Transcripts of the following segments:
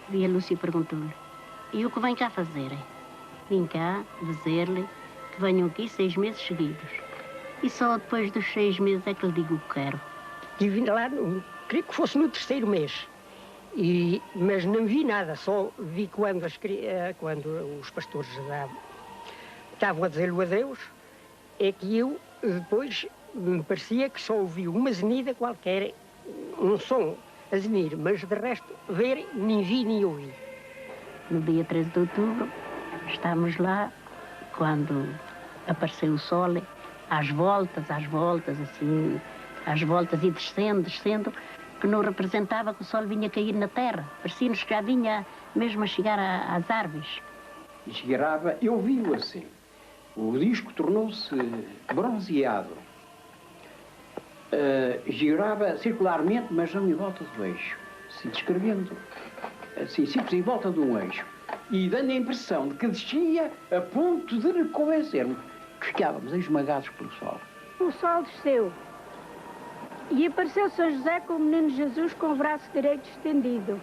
E a Lúcia perguntou-lhe: e o que vem cá fazerem? Vim cá dizer-lhe que venham aqui 6 meses seguidos. E só depois dos 6 meses é que lhe digo o que quero. E vim lá, creio que fosse no 3º mês. Mas não vi nada, só vi quando os pastores estavam a dizer-lhe adeus, é que eu depois me parecia que só ouvi uma zenida qualquer, um som a zenir, mas de resto ver nem vi nem ouvi. No dia 13 de outubro estávamos lá quando apareceu o sol, às voltas, assim, às voltas e descendo, que não representava que o sol vinha cair na terra. Parecia-nos que já vinha mesmo a chegar às árvores. E cheirava, eu vi-o assim. O disco tornou-se bronzeado. Girava circularmente, mas não em volta do eixo. Se descrevendo, assim, simples em volta de um eixo. E dando a impressão de que descia a ponto de reconhecermos que ficávamos esmagados pelo sol. O sol desceu. E apareceu São José com o menino Jesus com o braço direito estendido.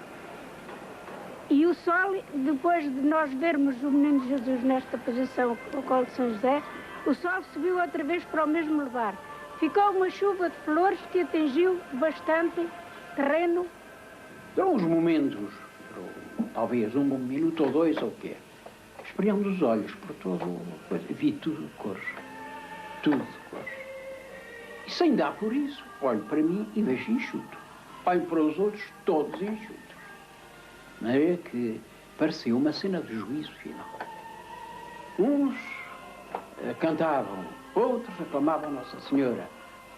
E o sol, depois de nós vermos o menino Jesus nesta posição ao colo de São José, o sol subiu outra vez para o mesmo lugar. Ficou uma chuva de flores que atingiu bastante terreno. São uns momentos, talvez 1 minuto ou 2 ou o quê. Esfriando os olhos por todo, vi tudo de cores. Tudo de cores. E sem dar por isso, olho para mim e vejo enxuto. Olho para os outros, todos enxutos. Não é que parecia uma cena de juízo final. Uns cantavam, outros aclamavam Nossa Senhora,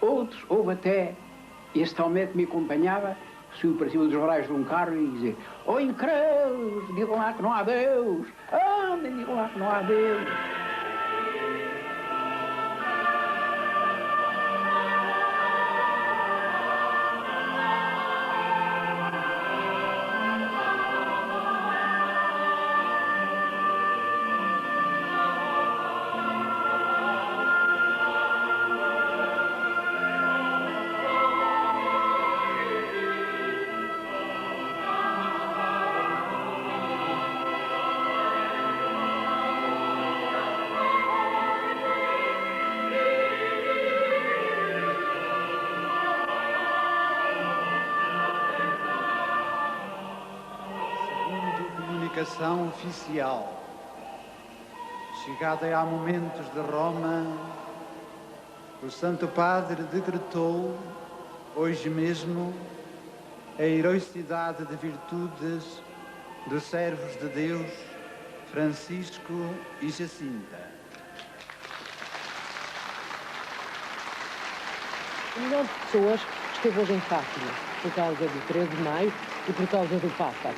outros, houve até, este homem que me acompanhava, subiu para cima dos varais de um carro e dizia: "Oh, incrédulos, digam lá que não há Deus! Andem, digam lá que não há Deus!" Comunicação oficial. Chegada há momentos de Roma, o Santo Padre decretou, hoje mesmo, a heroicidade de virtudes dos servos de Deus, Francisco e Jacinta. O milhão de pessoas esteve hoje em Fátima, por causa do 13 de maio e por causa do Papa.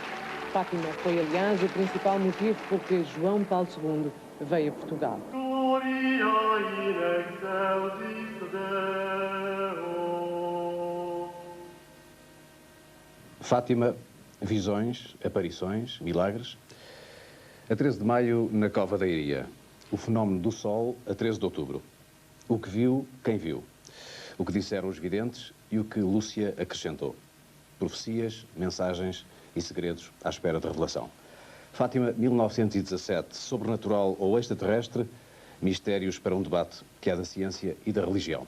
Fátima foi, aliás, o principal motivo por que João Paulo II veio a Portugal. Fátima, visões, aparições, milagres. A 13 de maio, na Cova da Iria. O fenómeno do sol, a 13 de outubro. O que viu, quem viu. O que disseram os videntes e o que Lúcia acrescentou. Profecias, mensagens e segredos à espera de revelação. Fátima, 1917, sobrenatural ou extraterrestre, mistérios para um debate que é da ciência e da religião.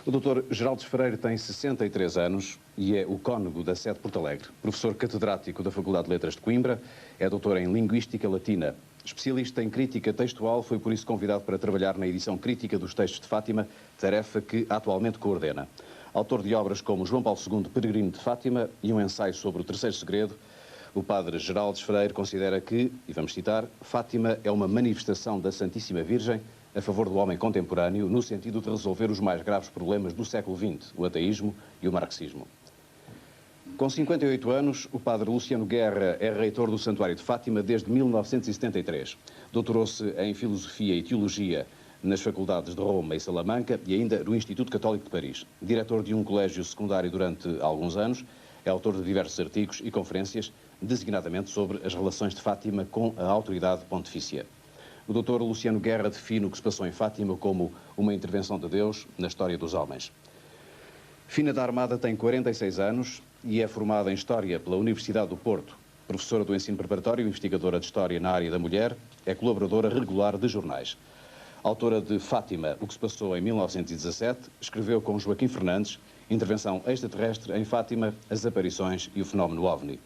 O Dr. Geraldes Freire tem 63 anos e é o cônego da sede de Porto Alegre. Professor catedrático da Faculdade de Letras de Coimbra, é doutor em Linguística Latina. Especialista em crítica textual, foi por isso convidado para trabalhar na edição crítica dos textos de Fátima, tarefa que atualmente coordena. Autor de obras como João Paulo II, Peregrino de Fátima e um ensaio sobre o terceiro segredo, o padre Geraldes Freire considera que, e vamos citar, Fátima é uma manifestação da Santíssima Virgem a favor do homem contemporâneo no sentido de resolver os mais graves problemas do século XX, o ateísmo e o marxismo. Com 58 anos, o padre Luciano Guerra é reitor do Santuário de Fátima desde 1973. Doutorou-se em Filosofia e Teologia nas faculdades de Roma e Salamanca e ainda no Instituto Católico de Paris. Diretor de um colégio secundário durante alguns anos, é autor de diversos artigos e conferências, designadamente sobre as relações de Fátima com a autoridade pontifícia. O Dr. Luciano Guerra define o que se passou em Fátima como uma intervenção de Deus na história dos homens. Fina da Armada tem 46 anos e é formada em História pela Universidade do Porto. Professora do ensino preparatório, investigadora de História na área da mulher, é colaboradora regular de jornais. Autora de Fátima, o que se passou em 1917, escreveu com Joaquim Fernandes Intervenção extraterrestre em Fátima, as aparições e o fenómeno OVNI.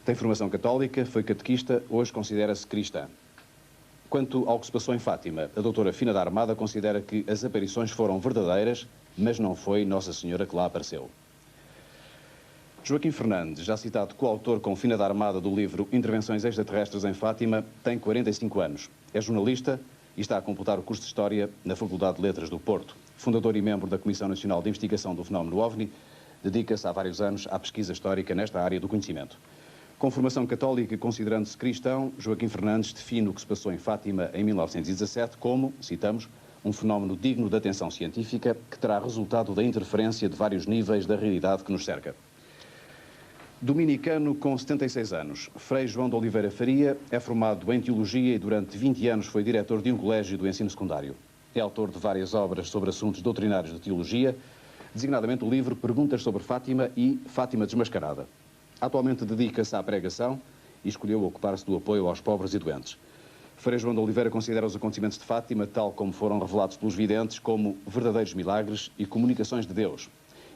Tem formação católica, foi catequista, hoje considera-se cristã. Quanto ao que se passou em Fátima, a doutora Fina da Armada considera que as aparições foram verdadeiras, mas não foi Nossa Senhora que lá apareceu. Joaquim Fernandes, já citado coautor com Fina da Armada do livro Intervenções extraterrestres em Fátima, tem 45 anos. É jornalista e está a completar o curso de História na Faculdade de Letras do Porto. Fundador e membro da Comissão Nacional de Investigação do Fenómeno OVNI, dedica-se há vários anos à pesquisa histórica nesta área do conhecimento. Com formação católica e considerando-se cristão, Joaquim Fernandes define o que se passou em Fátima em 1917 como, citamos, um fenómeno digno de atenção científica que terá resultado da interferência de vários níveis da realidade que nos cerca. Dominicano com 76 anos, Frei João de Oliveira Faria é formado em Teologia e durante 20 anos foi diretor de um colégio do ensino secundário. É autor de várias obras sobre assuntos doutrinários de teologia, designadamente o livro Perguntas sobre Fátima e Fátima Desmascarada. Atualmente dedica-se à pregação e escolheu ocupar-se do apoio aos pobres e doentes. Frei João de Oliveira considera os acontecimentos de Fátima, tal como foram revelados pelos videntes, como verdadeiros milagres e comunicações de Deus.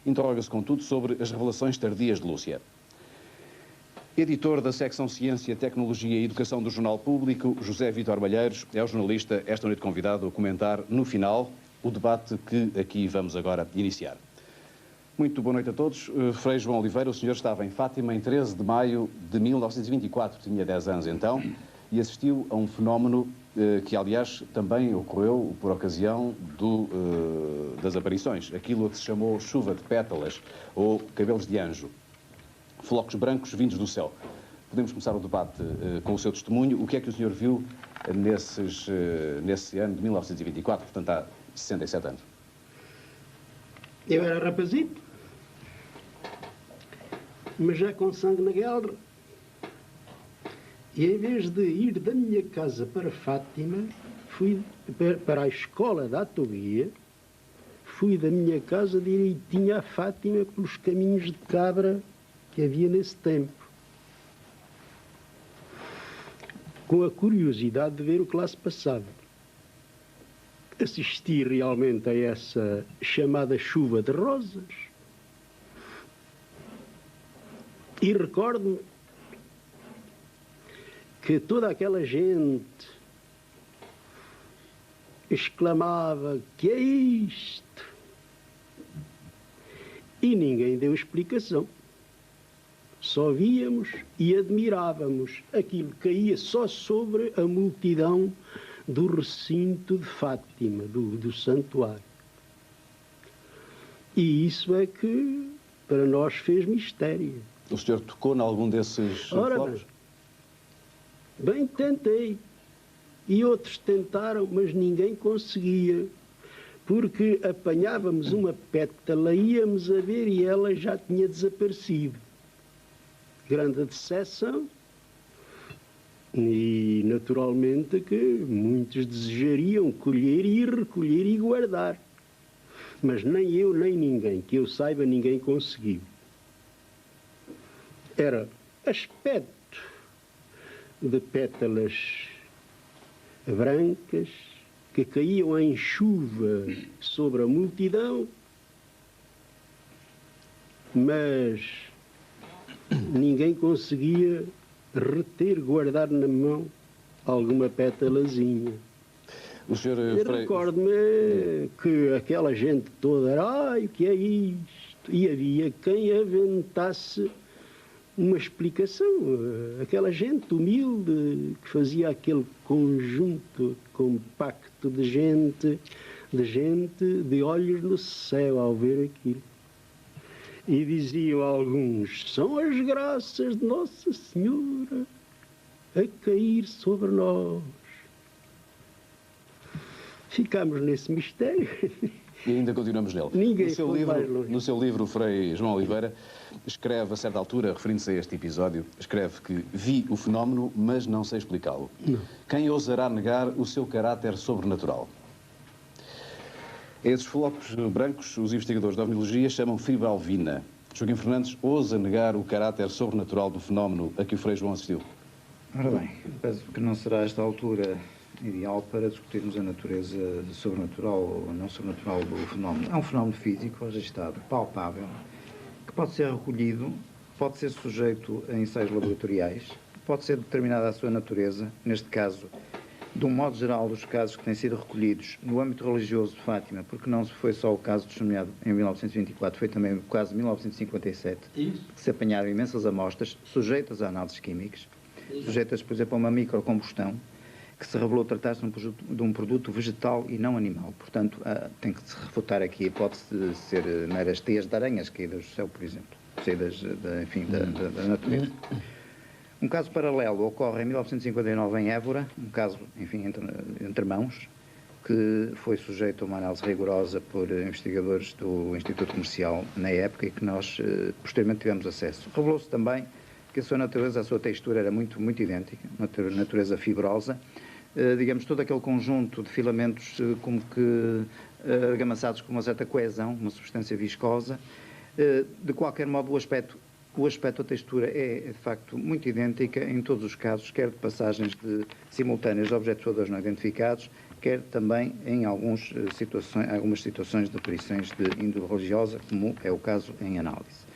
Interroga-se, contudo, sobre as revelações tardias de Lúcia. Editor da secção Ciência, Tecnologia e Educação do Jornal Público, José Vítor Malheiros é o jornalista esta noite convidado a comentar, no final, o debate que aqui vamos agora iniciar. Muito boa noite a todos. Frei João Oliveira, o senhor estava em Fátima em 13 de maio de 1924, tinha 10 anos então, e assistiu a um fenómeno que, aliás, também ocorreu por ocasião das aparições, aquilo a que se chamou chuva de pétalas ou cabelos de anjo. Flocos brancos vindos do céu. Podemos começar o debate com o seu testemunho. O que é que o senhor viu nesse ano de 1924, portanto há 67 anos? Eu era rapazito, mas já com sangue na guerra. E em vez de ir da minha casa para Fátima, fui para a escola da Atoguia, fui da minha casa direitinho a Fátima pelos caminhos de cabra que havia nesse tempo, com a curiosidade de ver o que lá se passava. Assisti realmente a essa chamada chuva de rosas e recordo-me que toda aquela gente exclamava: "Que é isto?" E ninguém deu explicação. Só víamos e admirávamos aquilo que caía só sobre a multidão do recinto de Fátima, do santuário. E isso é que para nós fez mistério. O senhor tocou em algum desses flocos? Bem, tentei. E outros tentaram, mas ninguém conseguia. Porque apanhávamos uma pétala, íamos a ver e ela já tinha desaparecido. Grande decepção. E naturalmente que muitos desejariam colher e recolher e guardar. Mas nem eu, nem ninguém, que eu saiba, ninguém conseguiu. Era aspecto de pétalas brancas que caíam em chuva sobre a multidão, mas ninguém conseguia reter, guardar na mão alguma pétalazinha. Recordo-me que aquela gente toda era: "Ai, o que é isto?" E havia quem aventasse uma explicação. Aquela gente humilde que fazia aquele conjunto compacto de gente de olhos no céu ao ver aquilo. E diziam alguns: "São as graças de Nossa Senhora a cair sobre nós." Ficámos nesse mistério. E ainda continuamos nele. No seu livro, Frei João Oliveira escreve, a certa altura, referindo-se a este episódio, escreve que vi o fenómeno, mas não sei explicá-lo. Quem ousará negar o seu caráter sobrenatural? A esses flocos brancos, os investigadores da ovniologia chamam fibra alvina. Joaquim Fernandes ousa negar o caráter sobrenatural do fenómeno a que o Frei João assistiu? Ora bem, penso que não será esta altura ideal para discutirmos a natureza sobrenatural ou não sobrenatural do fenómeno. É um fenómeno físico, registado, palpável, que pode ser recolhido, pode ser sujeito a ensaios laboratoriais, pode ser determinada a sua natureza, neste caso, de um modo geral, dos casos que têm sido recolhidos no âmbito religioso de Fátima, porque não foi só o caso testemunhado em 1924, foi também o caso de 1957, que se apanharam imensas amostras sujeitas a análises químicas, sujeitas, por exemplo, a uma microcombustão, que se revelou tratar-se de um produto vegetal e não animal. Portanto, tem que se refutar aqui a hipótese de ser meras teias de aranhas caídas do céu, por exemplo, saídas da natureza. Um caso paralelo ocorre em 1959 em Évora, um caso, enfim, entre mãos, que foi sujeito a uma análise rigorosa por investigadores do Instituto Comercial na época e que nós posteriormente tivemos acesso. Revelou-se também que a sua natureza, a sua textura era muito idêntica, natureza fibrosa, digamos, todo aquele conjunto de filamentos como que argamassados com uma certa coesão, uma substância viscosa. De qualquer modo, o aspecto, a textura é, de facto, muito idêntica em todos os casos, quer de passagens simultâneas de objetos voadores não identificados, quer também em algumas situações de aparições de índole religiosa, como é o caso em análise.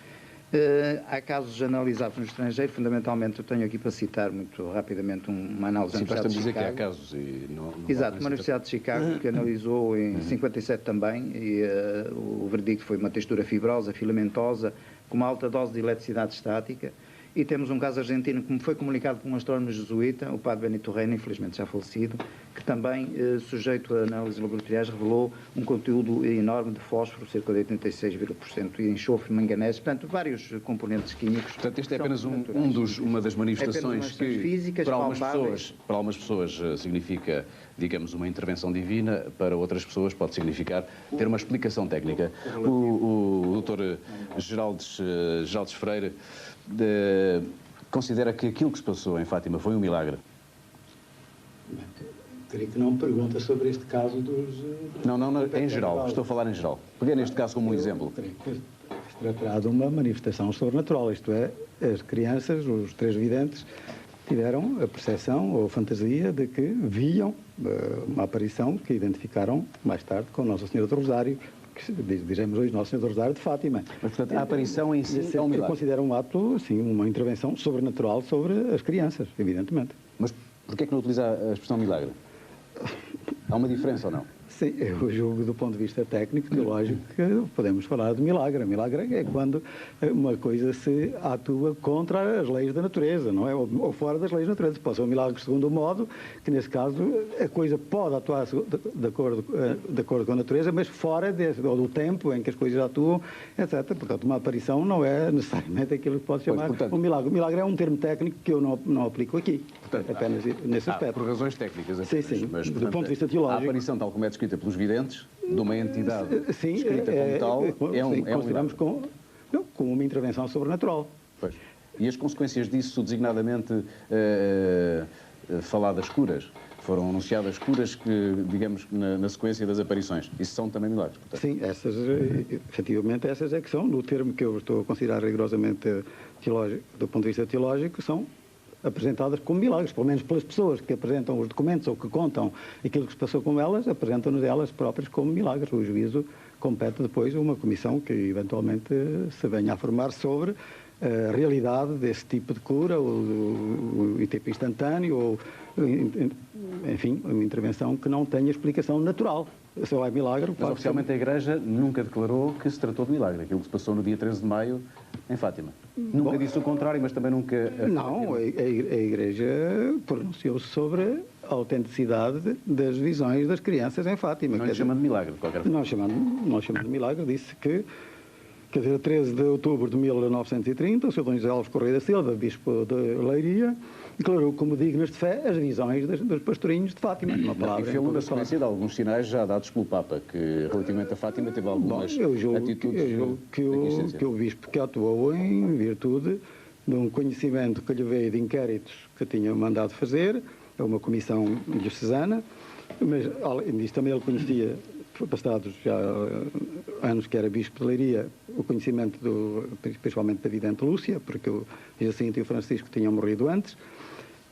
Há casos analisados no estrangeiro, fundamentalmente eu tenho aqui para citar muito rapidamente uma análise da Universidade de Chicago. Dizer que há casos e não Exato, uma Universidade de Chicago que analisou em 57 também e o verdicto foi uma textura fibrosa, filamentosa, com uma alta dose de eletricidade estática. E temos um caso argentino que me foi comunicado por um astrónomo jesuíta, o padre Benito Reina, infelizmente já falecido, que também, sujeito a análises laboratoriais, revelou um conteúdo enorme de fósforo, cerca de 86%, e enxofre, manganese, portanto, vários componentes químicos. Portanto, isto é apenas uma das manifestações que, físicas, para algumas pessoas significa, digamos, uma intervenção divina, para outras pessoas pode significar ter uma explicação técnica. O doutor Geraldes Freire considera que aquilo que se passou em Fátima foi um milagre? Creio que não pergunta sobre este caso dos... Não, em geral. Estou a falar em geral. Peguei neste caso como um exemplo. Creio que se tratará de uma manifestação sobrenatural, isto é, as crianças, os três videntes, tiveram a percepção ou a fantasia de que viam uma aparição que identificaram mais tarde com Nossa Senhora do Rosário, que diremos hoje Nossa Senhora do Rosário de Fátima. Mas, portanto, a aparição em si é um milagre. Eu considero um ato, sim, uma intervenção sobrenatural sobre as crianças, evidentemente. Mas porquê é que não utiliza a expressão milagre? Há uma diferença ou não? Sim, eu julgo do ponto de vista técnico, teológico, que podemos falar de milagre. Milagre é quando uma coisa se atua contra as leis da natureza, não é? Ou fora das leis da natureza. Pode ser um milagre segundo o modo, que nesse caso a coisa pode atuar de acordo com a natureza, mas fora do tempo em que as coisas atuam, etc. Portanto, uma aparição não é necessariamente aquilo que pode chamar um milagre. O milagre é um termo técnico que eu não aplico aqui, portanto, apenas nesse aspecto. Por razões técnicas. Apenas. Sim, mas, portanto, do ponto de vista teológico. A aparição, tal como é descrita pelos videntes, de uma entidade escrita como tal, é um consideramos como uma intervenção sobrenatural. Pois. E as consequências disso, designadamente faladas curas, foram anunciadas curas que, digamos, na sequência das aparições. Isso são também milagres, portanto. Sim, efetivamente essas é que são, no termo que eu estou a considerar rigorosamente teológico, do ponto de vista teológico, são apresentadas como milagres, pelo menos pelas pessoas que apresentam os documentos ou que contam aquilo que se passou com elas, apresentam-nos elas próprias como milagres. O juízo compete depois a uma comissão que eventualmente se venha a formar sobre a realidade desse tipo de cura, ou tipo instantâneo, ou, enfim, uma intervenção que não tenha explicação natural. Só é milagre. Mas oficialmente a Igreja nunca declarou que se tratou de milagre, aquilo que se passou no dia 13 de maio em Fátima. Nunca disse o contrário, mas também nunca... Não, a Igreja pronunciou-se sobre a autenticidade das visões das crianças em Fátima. Não lhe chamando de milagre, de qualquer forma. Não chamando de milagre, disse que, quer dizer, 13 de outubro de 1930, o Sr. Dom José Alves Correia da Silva, bispo de Leiria, declarou como dignas de fé as visões dos pastorinhos de Fátima. Uma palavra e fez-lo na sequência de alguns sinais já dados pelo Papa, que relativamente a Fátima teve algumas atitudes... Eu julgo que o bispo que atuou em virtude de um conhecimento que lhe veio de inquéritos que tinha mandado fazer, é uma comissão diocesana, mas além disso também ele conhecia passados já anos que era bispo de Leiria, o conhecimento principalmente da vidente Lúcia, porque o Jacinto e o Francisco tinham morrido antes,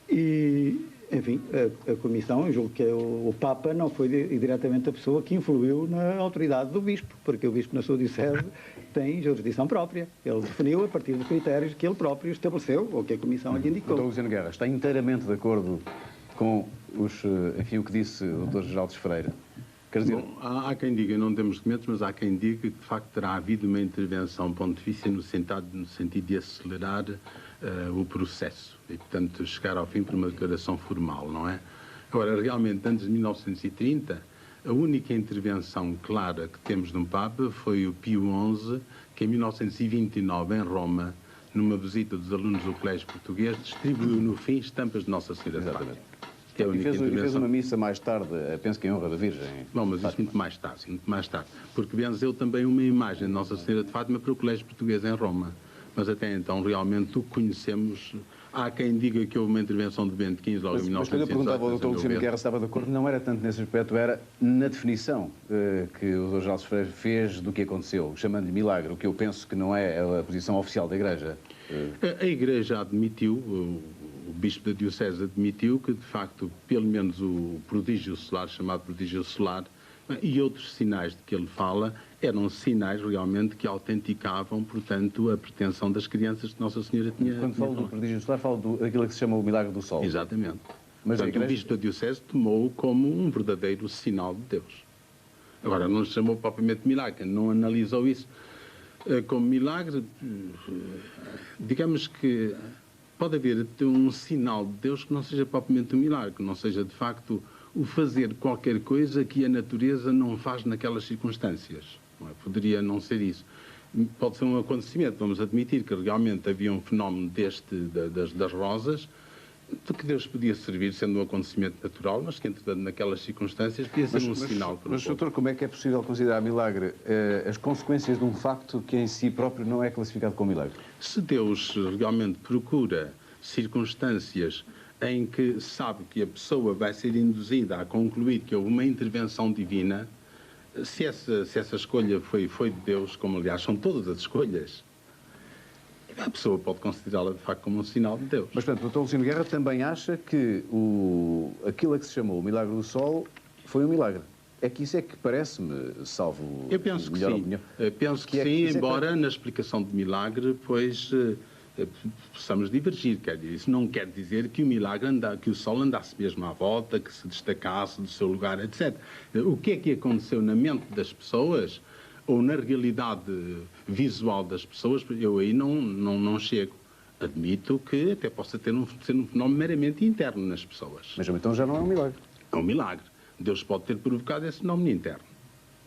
e, enfim, a comissão, eu julgo que o Papa não foi diretamente a pessoa que influiu na autoridade do bispo, porque o bispo na sua diocese tem jurisdição própria. Ele definiu a partir dos critérios que ele próprio estabeleceu, ou que a comissão lhe indicou. Doutor Luciano Guerra, está inteiramente de acordo com o que disse o Dr. Geraldo Freire? Quer dizer... Bom, há quem diga, não temos documentos, mas há quem diga que de facto terá havido uma intervenção pontifícia no sentido de acelerar o processo e, portanto, chegar ao fim por uma declaração formal, não é? Agora, realmente, antes de 1930, a única intervenção clara que temos de um Papa foi o Pio XI, que em 1929, em Roma, numa visita dos alunos do Colégio Português, distribuiu no fim estampas de Nossa Senhora. Exatamente. E fez uma missa mais tarde, penso que em honra da Virgem. Bom, mas isso muito mais tarde, porque benzeu também uma imagem de Nossa Senhora de Fátima para o Colégio Português em Roma. Mas até então, realmente, o que conhecemos... Há quem diga que houve uma intervenção de Bento XV logo em 1918. Mas quando eu perguntava ao Dr. Luciano Guerra se estava de acordo, não era tanto nesse aspecto, era na definição que o Dr. Geraldo Freire fez do que aconteceu, chamando-lhe milagre, o que eu penso que não é a posição oficial da Igreja. A Igreja admitiu, o Bispo da Diocese admitiu que, de facto, pelo menos o prodígio solar, chamado prodígio solar, e outros sinais de que ele fala, eram sinais realmente que autenticavam, portanto, a pretensão das crianças que Nossa Senhora tinha... Quando falo do prodígio solar, falo daquilo que se chama o milagre do sol. Exatamente. Mas portanto, o Bispo da Diocese tomou como um verdadeiro sinal de Deus. Agora, não se chamou propriamente milagre, não analisou isso como milagre. Digamos que pode haver um sinal de Deus que não seja propriamente um milagre, que não seja, de facto, o fazer qualquer coisa que a natureza não faz naquelas circunstâncias. Não é? Poderia não ser isso. Pode ser um acontecimento. Vamos admitir que realmente havia um fenómeno das rosas, de que Deus podia servir sendo um acontecimento natural, mas que, entretanto, naquelas circunstâncias podia ser um sinal para o Mas, doutor, como é que é possível considerar milagre as consequências de um facto que em si próprio não é classificado como milagre? Se Deus realmente procura circunstâncias em que sabe que a pessoa vai ser induzida a concluir que houve uma intervenção divina, se essa escolha foi de Deus, como aliás são todas as escolhas, a pessoa pode considerá-la de facto como um sinal de Deus. Mas, portanto, o Dr. Luciano Guerra também acha que aquilo a que se chamou o milagre do sol foi um milagre. É que isso é que parece-me, salvo eu penso que melhor sim. opinião. Penso que sim, embora na explicação de milagre, pois... possamos divergir, quer dizer, isso não quer dizer que o milagre que o sol andasse mesmo à volta, que se destacasse do seu lugar, etc. O que é que aconteceu na mente das pessoas ou na realidade visual das pessoas, eu aí não chego. Admito que até possa ser um fenómeno meramente interno nas pessoas. Mas então já não é um milagre. É um milagre. Deus pode ter provocado esse fenómeno interno.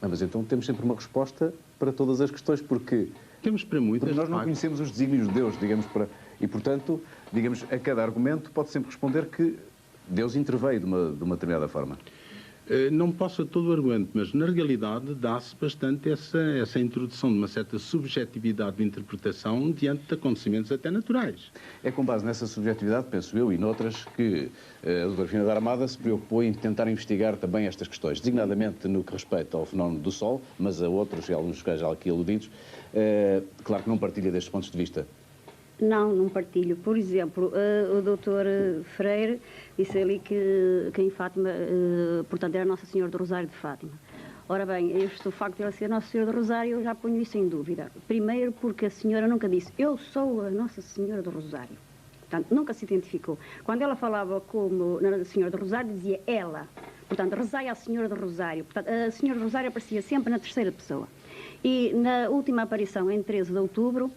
Mas então temos sempre uma resposta para todas as questões, porque... Temos para muitas, porque nós não conhecemos os desígnios de Deus, digamos, e, portanto, digamos, a cada argumento pode sempre responder que Deus interveio de uma determinada forma. Não posso a todo o argumento, mas na realidade dá-se bastante essa introdução de uma certa subjetividade de interpretação diante de acontecimentos até naturais. É com base nessa subjetividade, penso eu, e noutras, que a doutora Fina da Armada se preocupou em tentar investigar também estas questões, designadamente no que respeita ao fenómeno do Sol, mas a outros, e alguns já aqui aludidos. Claro que não partilha destes pontos de vista. Não partilho. Por exemplo, o doutor Freire disse ali que em Fátima, portanto, era Nossa Senhora do Rosário de Fátima. Ora bem, o facto de ela ser Nossa Senhora do Rosário, eu já ponho isso em dúvida. Primeiro porque a senhora nunca disse, eu sou a Nossa Senhora do Rosário. Portanto, nunca se identificou. Quando ela falava como Nossa Senhora do Rosário, dizia ela. Portanto, rezai à Senhora do Rosário. Portanto, a Senhora do Rosário aparecia sempre na terceira pessoa. E na última aparição, em 13 de outubro,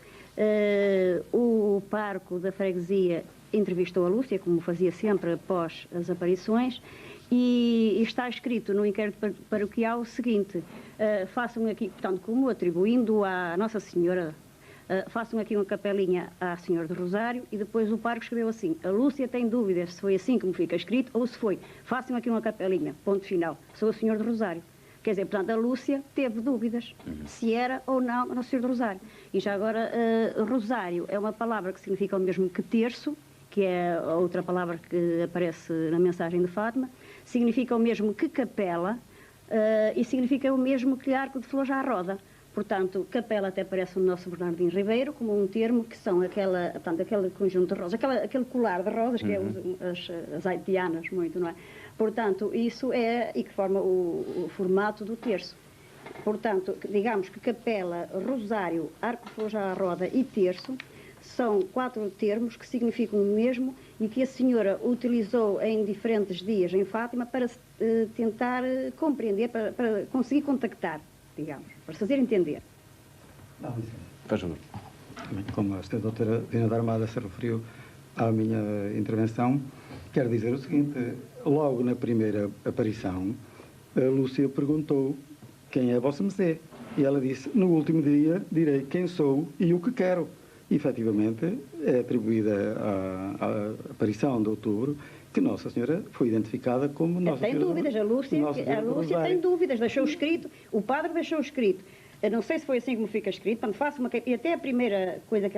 o parco da freguesia entrevistou a Lúcia, como fazia sempre após as aparições, e está escrito no inquérito paroquial o seguinte, façam aqui, portanto, como atribuindo à Nossa Senhora, façam aqui uma capelinha à Senhora do Rosário, e depois o parco escreveu assim, a Lúcia tem dúvidas se foi assim como fica escrito, ou se foi, façam aqui uma capelinha, ponto final, sou a Senhora do Rosário. Quer dizer, portanto, a Lúcia teve dúvidas se era ou não a Nossa Senhora do Rosário. E já agora, rosário é uma palavra que significa o mesmo que terço, que é a outra palavra que aparece na mensagem de Fátima, significa o mesmo que capela, e significa o mesmo que arco de flores à roda. Portanto, capela até parece o nosso Bernardino Ribeiro, como um termo que são aquele conjunto de rosas, aquele colar de rosas que as haitianas muito, não é? Portanto, isso é e que forma o formato do terço. Portanto, digamos que capela, rosário, arco de flores à roda e terço são 4 termos que significam o mesmo e que a senhora utilizou em diferentes dias em Fátima para tentar compreender, para conseguir contactar, digamos, para se fazer entender. Faz favor. Como a doutora Dina da Armada se referiu à minha intervenção, quero dizer o seguinte: logo na primeira aparição, a Lúcia perguntou: quem é vossa Messé? E ela disse: no último dia direi quem sou e o que quero. E, efetivamente, é atribuída à aparição de outubro que Nossa Senhora foi identificada como Nossa Senhora. Tem dúvidas, a Lúcia tem dúvidas, deixou escrito, o padre deixou escrito. Eu não sei se foi assim como fica escrito, quando faço uma, e até a primeira coisa que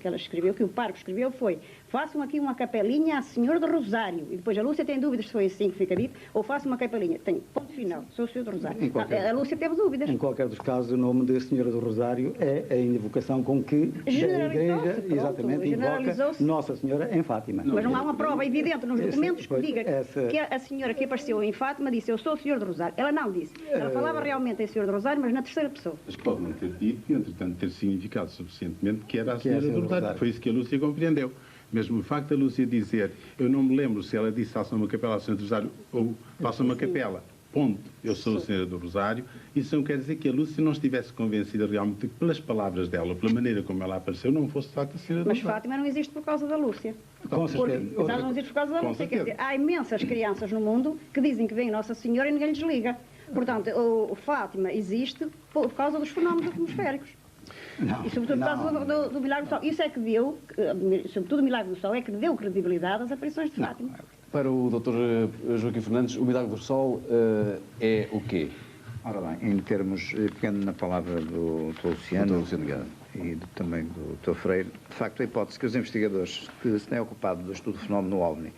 ela escreveu, que o pároco escreveu, foi: façam aqui uma capelinha à Senhora do Rosário. E depois a Lúcia tem dúvidas se foi assim que fica dito, ou façam uma capelinha. Tem ponto final, sou o Senhor do Rosário. A Lúcia teve dúvidas. Em qualquer dos casos, o nome de Senhora do Rosário é a invocação com que a Igreja exatamente invoca Nossa Senhora em Fátima. Mas não há uma prova evidente nos documentos que diga que a senhora que apareceu em Fátima disse: eu sou o Senhor do Rosário. Ela não disse. Ela falava realmente em Senhor do Rosário, mas na terceira pessoa. Mas pode não ter dito e, entretanto, ter significado suficientemente que era a Senhora do Rosário. Foi isso que a Lúcia compreendeu. Mesmo o facto da Lúcia dizer: eu não me lembro se ela disse faça uma capela à Senhora do Rosário ou faça uma capela, ponto, eu sou a Senhora do Rosário, isso não quer dizer que a Lúcia não estivesse convencida realmente que pelas palavras dela, pela maneira como ela apareceu, não fosse de facto a Senhora do Rosário. Mas Fátima não existe por causa da Lúcia. Com certeza. Não existe por causa da Lúcia. Quer dizer, há imensas crianças no mundo que dizem que vem Nossa Senhora e ninguém lhes liga. Portanto, o Fátima existe por causa dos fenómenos atmosféricos. Não, e sobretudo por causa do Milagre do Sol. Isso é que deu, sobretudo o Milagre do Sol, é que deu credibilidade às aparições de Fátima. Para o Dr. Joaquim Fernandes, o Milagre do Sol é o quê? Ora bem, em termos, pegando na palavra do Dr. Luciano e também do Dr. Freire, de facto a hipótese que os investigadores que se têm ocupado do estudo do fenómeno OVNI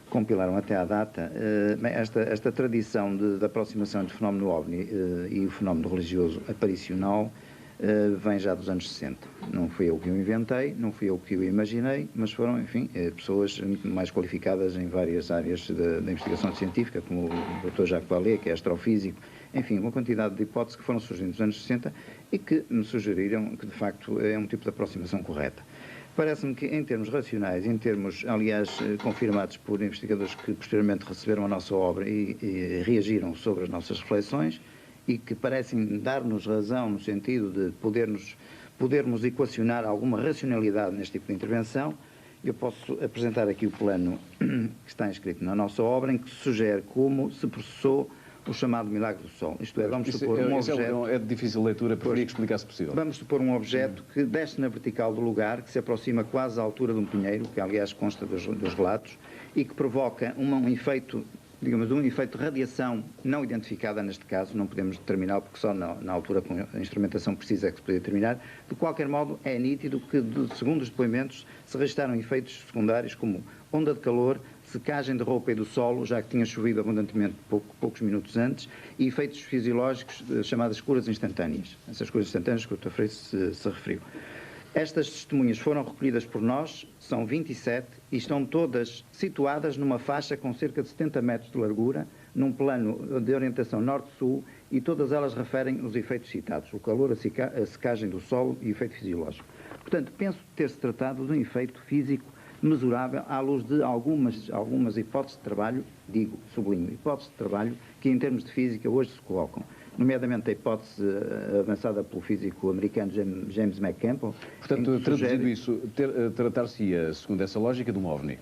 compilaram até à data, esta tradição de aproximação entre o fenómeno OVNI e o fenómeno religioso aparicional vem já dos anos 60. Não fui eu que o inventei, não fui eu que o imaginei, mas foram, enfim, pessoas mais qualificadas em várias áreas da investigação científica, como o Dr. Jacques Vallée, que é astrofísico, enfim, uma quantidade de hipóteses que foram surgindo nos anos 60 e que me sugeriram que, de facto, é um tipo de aproximação correta. Parece-me que, em termos racionais, em termos, aliás, confirmados por investigadores que posteriormente receberam a nossa obra e reagiram sobre as nossas reflexões e que parecem dar-nos razão no sentido de podermos equacionar alguma racionalidade neste tipo de intervenção, eu posso apresentar aqui o plano que está inscrito na nossa obra, em que se sugere como se processou o chamado Milagre do Sol. Isto é, vamos supor um objeto... É de difícil leitura, preferia que explicasse possível. Vamos supor um objeto que desce na vertical do lugar, que se aproxima quase à altura de um pinheiro, que aliás consta dos relatos, e que provoca um efeito, digamos, um efeito de radiação não identificada neste caso, não podemos determinar, porque só na altura com a instrumentação precisa é que se podia determinar. De qualquer modo, é nítido que, segundo os depoimentos, se registaram efeitos secundários como onda de calor, secagem de roupa e do solo, já que tinha chovido abundantemente poucos minutos antes, e efeitos fisiológicos chamadas curas instantâneas. Essas curas instantâneas que o Dr. Freire se referiu. Estas testemunhas foram recolhidas por nós, são 27, e estão todas situadas numa faixa com cerca de 70 metros de largura, num plano de orientação norte-sul, e todas elas referem os efeitos citados, o calor, a secagem do solo e o efeito fisiológico. Portanto, penso ter-se tratado de um efeito físico mesurável à luz de algumas hipóteses de trabalho, sublinho, hipóteses de trabalho que em termos de física hoje se colocam, nomeadamente a hipótese avançada pelo físico americano James McCampbell. Portanto, traduzindo isso, tratar-se-ia, segundo essa lógica, de um OVNI.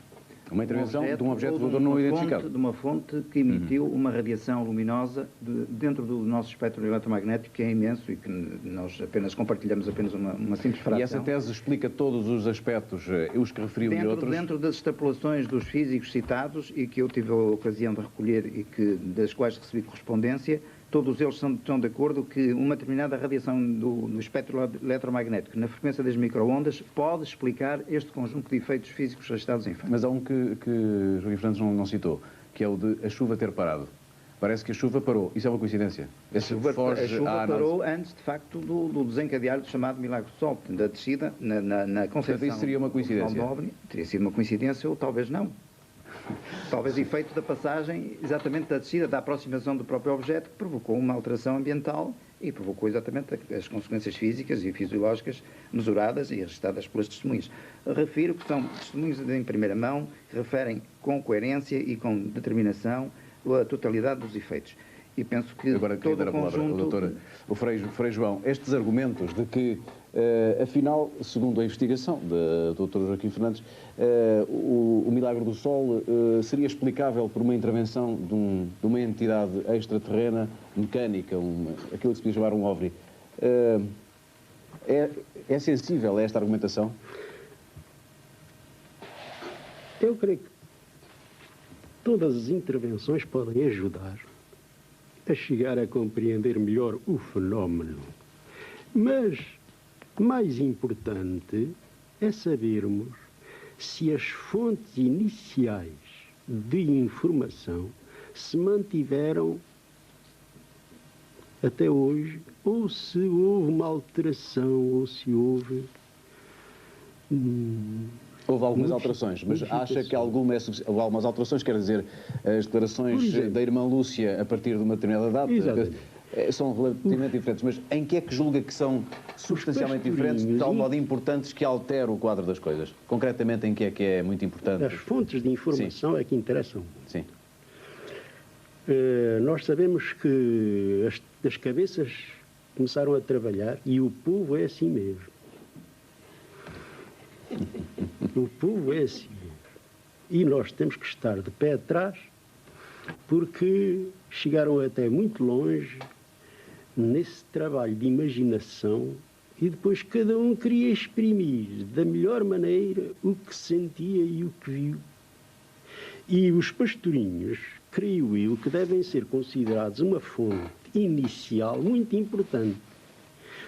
Uma intervenção de um objeto voador não identificado. De uma fonte que emitiu uma radiação luminosa dentro do nosso espectro eletromagnético, que é imenso e que nós apenas compartilhamos apenas uma simples fração. E essa tese explica todos os aspectos, os que referiu e outros? Dentro das extrapolações dos físicos citados e que eu tive a ocasião de recolher e das quais recebi correspondência, todos eles estão de acordo que uma determinada radiação do espectro eletromagnético na frequência das microondas pode explicar este conjunto de efeitos físicos registrados em Fátima. Mas há um que Joaquim Fernandes não citou, que é o de a chuva ter parado. Parece que a chuva parou. Isso é uma coincidência? A chuva parou antes, de facto, do desencadear do chamado Milagre do Sol, da descida na Concepção. Portanto, isso seria uma coincidência? Teria sido uma coincidência ou talvez não. Talvez efeito da passagem, exatamente da descida, da aproximação do próprio objeto, que provocou uma alteração ambiental e provocou exatamente as consequências físicas e fisiológicas mesuradas e registradas pelas testemunhas. Refiro que são testemunhos em primeira mão, que referem com coerência e com determinação a totalidade dos efeitos. E penso que agora todo o conjunto... O Frei João, estes argumentos de que, afinal, segundo a investigação do Dr. Joaquim Fernandes, o milagre do Sol seria explicável por uma intervenção de uma entidade extraterrena, mecânica, aquilo que se podia chamar um OVNI. É sensível a esta argumentação? Eu creio que todas as intervenções podem ajudar a chegar a compreender melhor o fenómeno. Mas, mais importante, é sabermos se as fontes iniciais de informação se mantiveram até hoje, ou se houve uma alteração, ou se houve... Houve algumas alterações, mas acha que algumas alterações, quer dizer, as declarações da irmã Lúcia a partir de uma determinada data são relativamente diferentes, mas em que é que julga que são substancialmente diferentes, de tal modo importantes que altera o quadro das coisas? Concretamente, em que é muito importante? As fontes de informação é que interessam. Sim. Nós sabemos que as cabeças começaram a trabalhar e o povo é assim mesmo. O povo é assim. E nós temos que estar de pé atrás, porque chegaram até muito longe nesse trabalho de imaginação e depois cada um queria exprimir da melhor maneira o que sentia e o que viu. E os pastorinhos, creio eu, que devem ser considerados uma fonte inicial muito importante.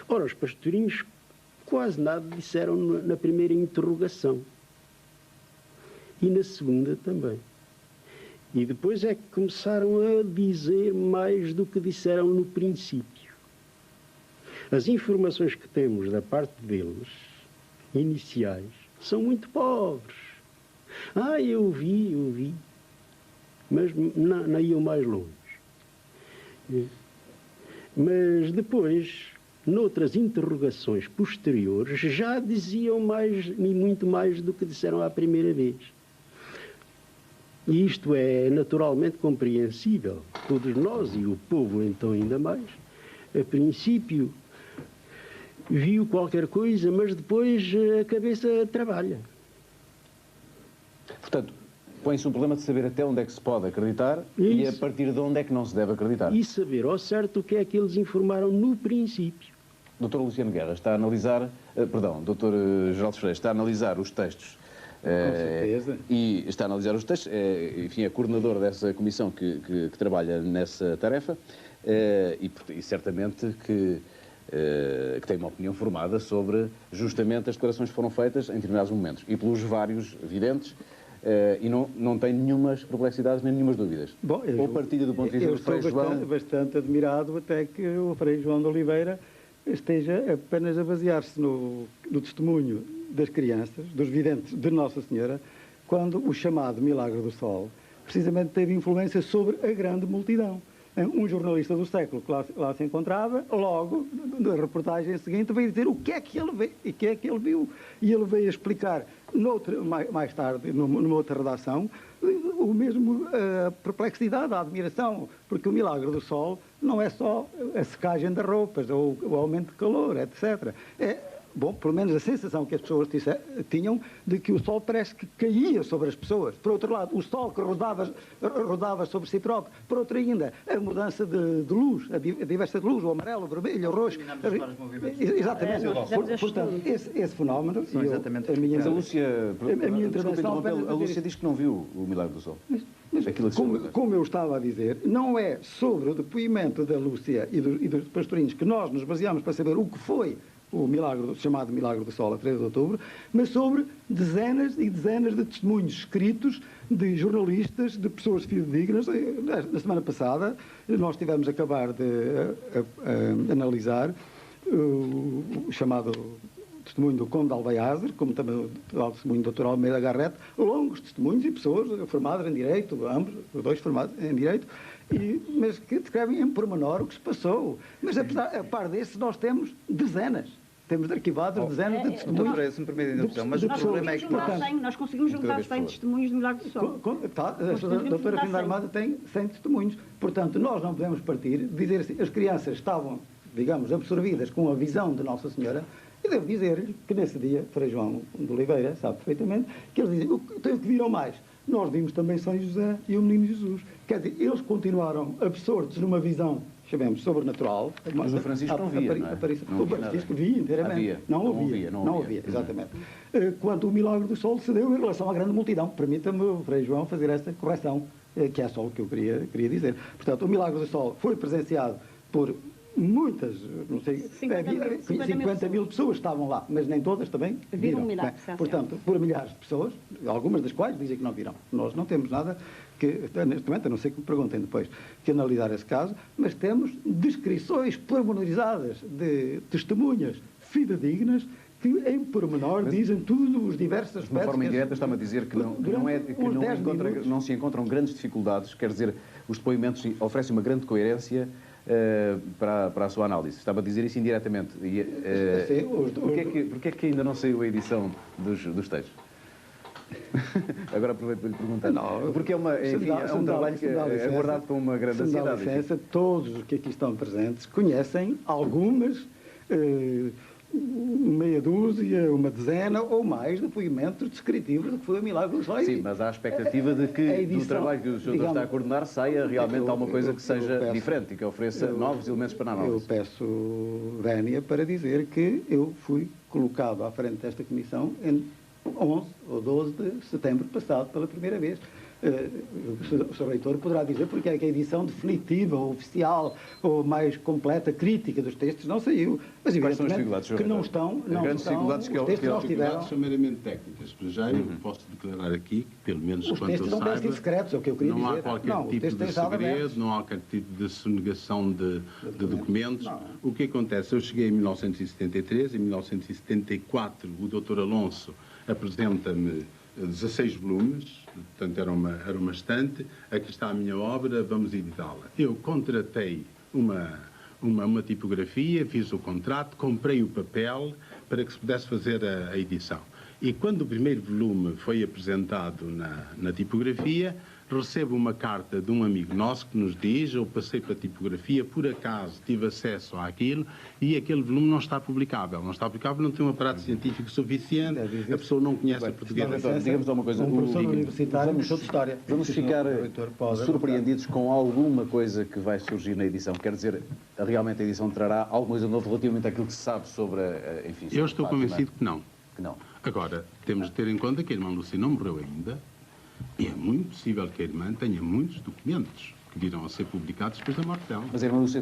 Ora, os pastorinhos quase nada disseram na primeira interrogação. E na segunda também. E depois é que começaram a dizer mais do que disseram no princípio. As informações que temos da parte deles, iniciais, são muito pobres. Eu vi. Mas não iam mais longe. Mas depois... noutras interrogações posteriores, já diziam mais e muito mais do que disseram à primeira vez. E isto é naturalmente compreensível. Todos nós, e o povo então ainda mais, a princípio viu qualquer coisa, mas depois a cabeça trabalha. Portanto, põe-se um problema de saber até onde é que se pode acreditar e a partir de onde é que não se deve acreditar. E saber ao certo o que é que eles informaram no princípio. Dr. Luciano Guerra está a analisar, Dr. Geraldo Freire está a analisar os textos. Com certeza. E está a analisar os textos, enfim, é coordenador dessa comissão que trabalha nessa tarefa e certamente que tem uma opinião formada sobre justamente as declarações que foram feitas em determinados momentos e pelos vários videntes. E não tem nenhumas perplexidades nem nenhumas dúvidas. Bom, ou partilha do ponto de vista do Frei João... Eu estou bastante admirado até que o Frei João de Oliveira esteja apenas a basear-se no testemunho das crianças, dos videntes de Nossa Senhora, quando o chamado Milagre do Sol precisamente teve influência sobre a grande multidão. Um jornalista do século que lá se encontrava, logo, na reportagem seguinte, veio dizer o que é que ele veio, e que é que ele viu. E ele veio explicar, mais tarde, numa outra redação, o mesmo a perplexidade, a admiração, porque o milagre do sol não é só a secagem das roupas, ou o aumento de calor, etc. Bom, pelo menos a sensação que as pessoas tinham de que o sol parece que caía sobre as pessoas. Por outro lado, o sol que rodava sobre si próprio. Por outro ainda, a mudança de luz, a diversa de luz, o amarelo, o vermelho, o roxo. Exatamente. Portanto, esse fenómeno... São exatamente... Mas a Lúcia... A minha intervenção... A Lúcia diz que não viu o milagre do sol. Mas como eu estava a dizer, não é sobre o depoimento da Lúcia e dos pastorinhos que nós nos baseamos para saber o que foi o milagre, chamado Milagre do Sol, a 13 de outubro, mas sobre dezenas e dezenas de testemunhos escritos de jornalistas, de pessoas fidedignas. Na semana passada, nós tivemos a acabar de analisar o chamado testemunho do Conde de Alvaiazer, como também o testemunho do Dr. Almeida Garrett, longos testemunhos e pessoas formadas em Direito, ambos, os dois formados em Direito, mas que descrevem em pormenor o que se passou. Mas, a par desses, nós temos dezenas. Temos de arquivados dezenas de testemunhos. Doutora, se me permite a interrupção, mas o problema é que... Nós conseguimos juntar 100 testemunhos do Milagre do Sol. A doutora Fim da Armada tem 100 testemunhos. Portanto, nós não podemos partir de dizer assim, as crianças estavam, digamos, absorvidas com a visão de Nossa Senhora. E devo dizer-lhe que nesse dia, Frei João de Oliveira sabe perfeitamente, que eles dizem, o que viram mais? Nós vimos também São José e o Menino Jesus. Quer dizer, eles continuaram absortos numa visão, chamemos, sobrenatural. Mas o Francisco não via, não é? O Francisco via inteiramente. Não ouvia, exatamente. Quanto o milagre do sol se deu em relação à grande multidão. Permita-me, o Frei João, fazer esta correção, que é só o que eu queria dizer. Portanto, o milagre do sol foi presenciado por muitas, não sei, 50 mil pessoas estavam lá, mas nem todas também viram. Portanto, por milhares de pessoas, algumas das quais dizem que não viram. Nós não temos nada que, neste momento, a não ser que me perguntem depois, que analisar esse caso, mas temos descrições pormenorizadas de testemunhas fidedignas que, em pormenor, dizem tudo os diversos aspectos. De uma forma indireta, está-me a dizer que não se encontram grandes dificuldades, quer dizer, os depoimentos oferecem uma grande coerência para a sua análise. Estava a dizer isso indiretamente. Porquê é que ainda não saiu a edição dos textos? Agora aproveito para lhe perguntar. Não, porque é um trabalho que é abordado com uma grande ansiedade. Todos os que aqui estão presentes conhecem algumas, meia dúzia, uma dezena ou mais depoimentos descritivos do que foi o milagre do sol. Sim, mas há a expectativa de que do trabalho que o senhor está a coordenar saia realmente alguma coisa que seja diferente e que ofereça novos elementos para a análise. Eu peço vénia para dizer que eu fui colocado à frente desta comissão em 11 ou 12 de setembro passado pela primeira vez. O Sr. Reitor poderá dizer porque é que a edição definitiva, oficial ou mais completa, crítica dos textos não saiu. Mas evidentemente que não estão, os textos não estiveram. São meramente técnicas. Para já eu posso declarar aqui que, pelo menos os quanto eu saiba, não devem ser secretos, é o que eu queria dizer. Não há qualquer tipo de segredo, não há qualquer tipo de sonegação de documentos. O que acontece? Eu cheguei em 1973, em 1974 o Dr. Alonso apresenta-me 16 volumes, portanto era uma estante, aqui está a minha obra, vamos editá-la. Eu contratei uma tipografia, fiz o contrato, comprei o papel para que se pudesse fazer a edição. E quando o primeiro volume foi apresentado na tipografia, recebo uma carta de um amigo nosso que nos diz: eu passei para a tipografia, por acaso tive acesso àquilo e aquele volume não está publicável. Não está publicável, não tem um aparato científico suficiente, a pessoa não conhece a portuguesa. Digamos uma coisa, vamos ficar surpreendidos com alguma coisa que vai surgir na edição. Quer dizer, realmente a edição trará alguma coisa nova relativamente àquilo que se sabe sobre enfim, eu estou convencido que não. Agora, temos de ter em conta que a irmã Lúcia não morreu ainda. E é muito possível que a irmã tenha muitos documentos que virão a ser publicados depois da morte dela. Mas a irmã Lúcia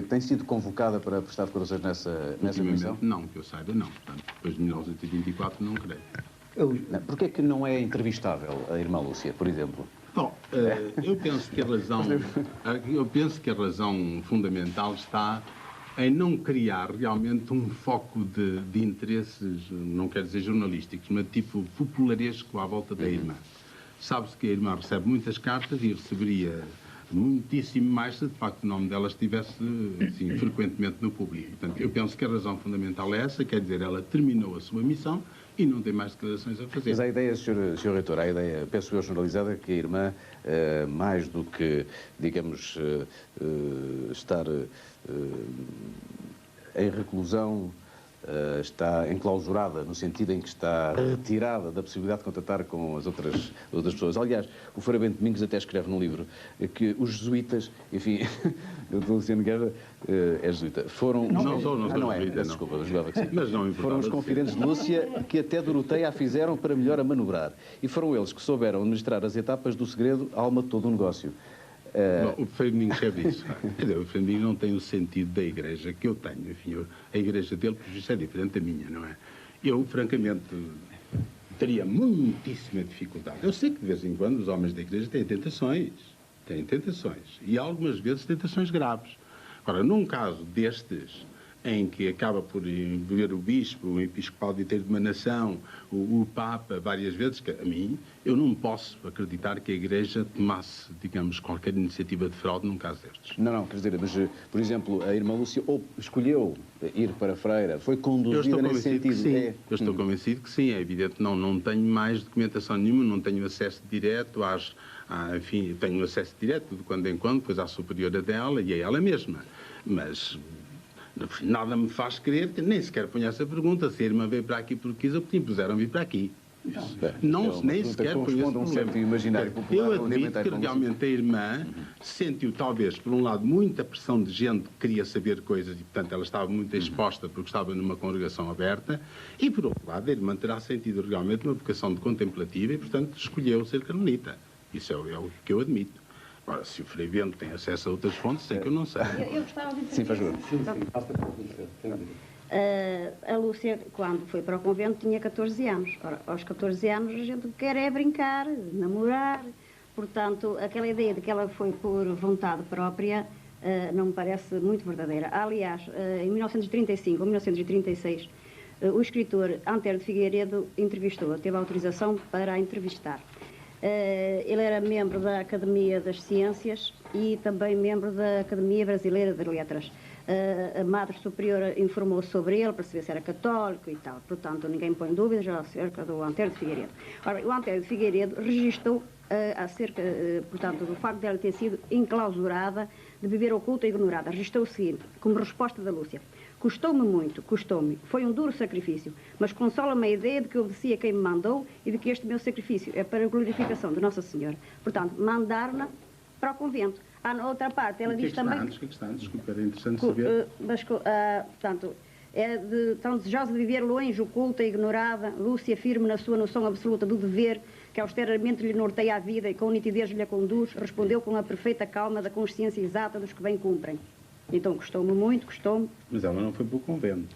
tem sido convocada para prestar declarações nessa comissão? Não, que eu saiba, não. Portanto, depois de 1924, não creio. Porquê é que não é entrevistável a irmã Lúcia, por exemplo? Bom, eu penso que a razão fundamental está em não criar realmente um foco de interesses, não quero dizer jornalísticos, mas tipo popularesco à volta da irmã. Sabe-se que a irmã recebe muitas cartas e receberia muitíssimo mais se de facto o nome dela estivesse assim, frequentemente no público. Portanto, eu penso que a razão fundamental é essa, quer dizer, ela terminou a sua missão e não tem mais declarações a fazer. Mas a ideia, Sr. Reitor, a ideia, penso eu, generalizada, que a irmã, mais do que, digamos, estar em reclusão, está enclausurada, no sentido em que está retirada da possibilidade de contatar com as outras pessoas. Aliás, o Frei Bento Domingos até escreve num livro que os jesuítas, enfim, o Dr. Luciano Guerra é jesuíta, foram... Não é, desculpa, julgava que sim. Mas não foram os confidentes de Lúcia que até Doroteia a fizeram para melhor a manobrar. E foram eles que souberam administrar as etapas do segredo à alma de todo o negócio. Bom, o Frei Domingos sabe isso. O Frei Domingos não tem o sentido da igreja que eu tenho. Enfim, a igreja dele, por isso, é diferente da minha, não é? Eu, francamente, teria muitíssima dificuldade. Eu sei que, de vez em quando, os homens da igreja têm tentações. E algumas vezes tentações graves. Agora, num caso destes, em que acaba por envolver o bispo, o episcopal de uma nação, o Papa, várias vezes, que a mim, eu não posso acreditar que a Igreja tomasse, digamos, qualquer iniciativa de fraude num caso destes. Não, quer dizer, mas, por exemplo, a irmã Lúcia escolheu ir para a freira, foi conduzida nesse sentido? Sim. Eu estou convencido que sim, é evidente. Não tenho mais documentação nenhuma, não tenho acesso direto enfim, tenho acesso direto de quando em quando, depois à superiora dela e a ela mesma. Mas nada me faz crer que nem sequer ponha essa pergunta, se a irmã veio para aqui porque quis ou porque impuseram vir para aqui. Nem sequer ponho esse problema. Eu admito que realmente a irmã sentiu, talvez, por um lado, muita pressão de gente que queria saber coisas e, portanto, ela estava muito exposta porque estava numa congregação aberta, e, por outro lado, a irmã terá sentido realmente uma vocação de contemplativa e, portanto, escolheu ser carmelita. Isso é o que eu admito. Agora, se o Frei Bento tem acesso a outras fontes, sei que eu não sei. Eu gostava de dizer... Sim, faz favor. A Lúcia, quando foi para o convento, tinha 14 anos. Ora, aos 14 anos a gente quer é brincar, namorar. Portanto, aquela ideia de que ela foi por vontade própria não me parece muito verdadeira. Aliás, em 1935 ou 1936, o escritor Antero de Figueiredo entrevistou-a, teve autorização para a entrevistar. Ele era membro da Academia das Ciências e também membro da Academia Brasileira de Letras. A Madre Superiora informou sobre ele para saber se era católico e tal. Portanto, ninguém põe dúvidas acerca do Antero de Figueiredo. Ora, o Antero de Figueiredo registou acerca, portanto, do facto de ela ter sido enclausurada, de viver oculta e ignorada. Registrou o seguinte, como resposta da Lúcia: custou-me muito, custou-me. Foi um duro sacrifício, mas consola-me a ideia de que obedeci a quem me mandou e de que este meu sacrifício é para a glorificação de Nossa Senhora. Portanto, mandar-na para o convento. Na outra parte, ela diz também... O que é que está antes? Desculpa, era interessante saber. Portanto, é tão desejosa de viver longe, oculta e ignorada, Lúcia firme na sua noção absoluta do dever, que austeramente lhe norteia a vida e com nitidez lhe a conduz, respondeu com a perfeita calma da consciência exata dos que bem cumprem. Então, custou-me muito, custou-me. Mas ela não foi para o convento.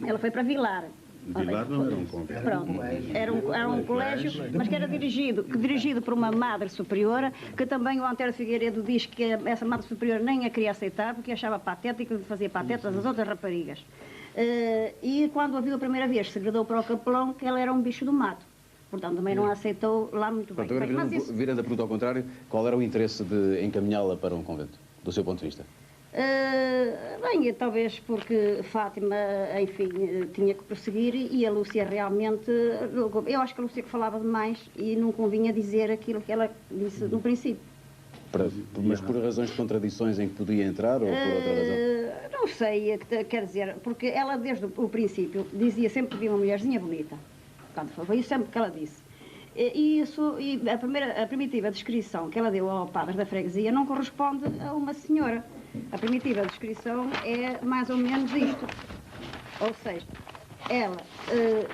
Ela foi para Vilar. Vilar não era um convento. Pronto, era um colégio, mas que era dirigido por uma Madre Superiora, que também o Antero Figueiredo diz que essa Madre Superiora nem a queria aceitar, porque achava patética, fazia patetas às outras raparigas. E quando a viu a primeira vez, segredou para o capelão que ela era um bicho do mato. Portanto, também não a aceitou lá muito bem. Agora, virando a pergunta ao contrário, qual era o interesse de encaminhá-la para um convento, do seu ponto de vista? Bem, talvez porque Fátima, enfim, tinha que prosseguir e a Lúcia realmente... Eu acho que a Lúcia que falava demais e não convinha dizer aquilo que ela disse no princípio. Mas por razões de contradições em que podia entrar ou por outra razão? Não sei, quer dizer, porque ela desde o princípio dizia sempre que via uma mulherzinha bonita. Portanto, foi isso sempre que ela disse. E a primitiva descrição que ela deu ao padre da freguesia não corresponde a uma senhora. A primitiva descrição é mais ou menos isto. Ou seja, ela,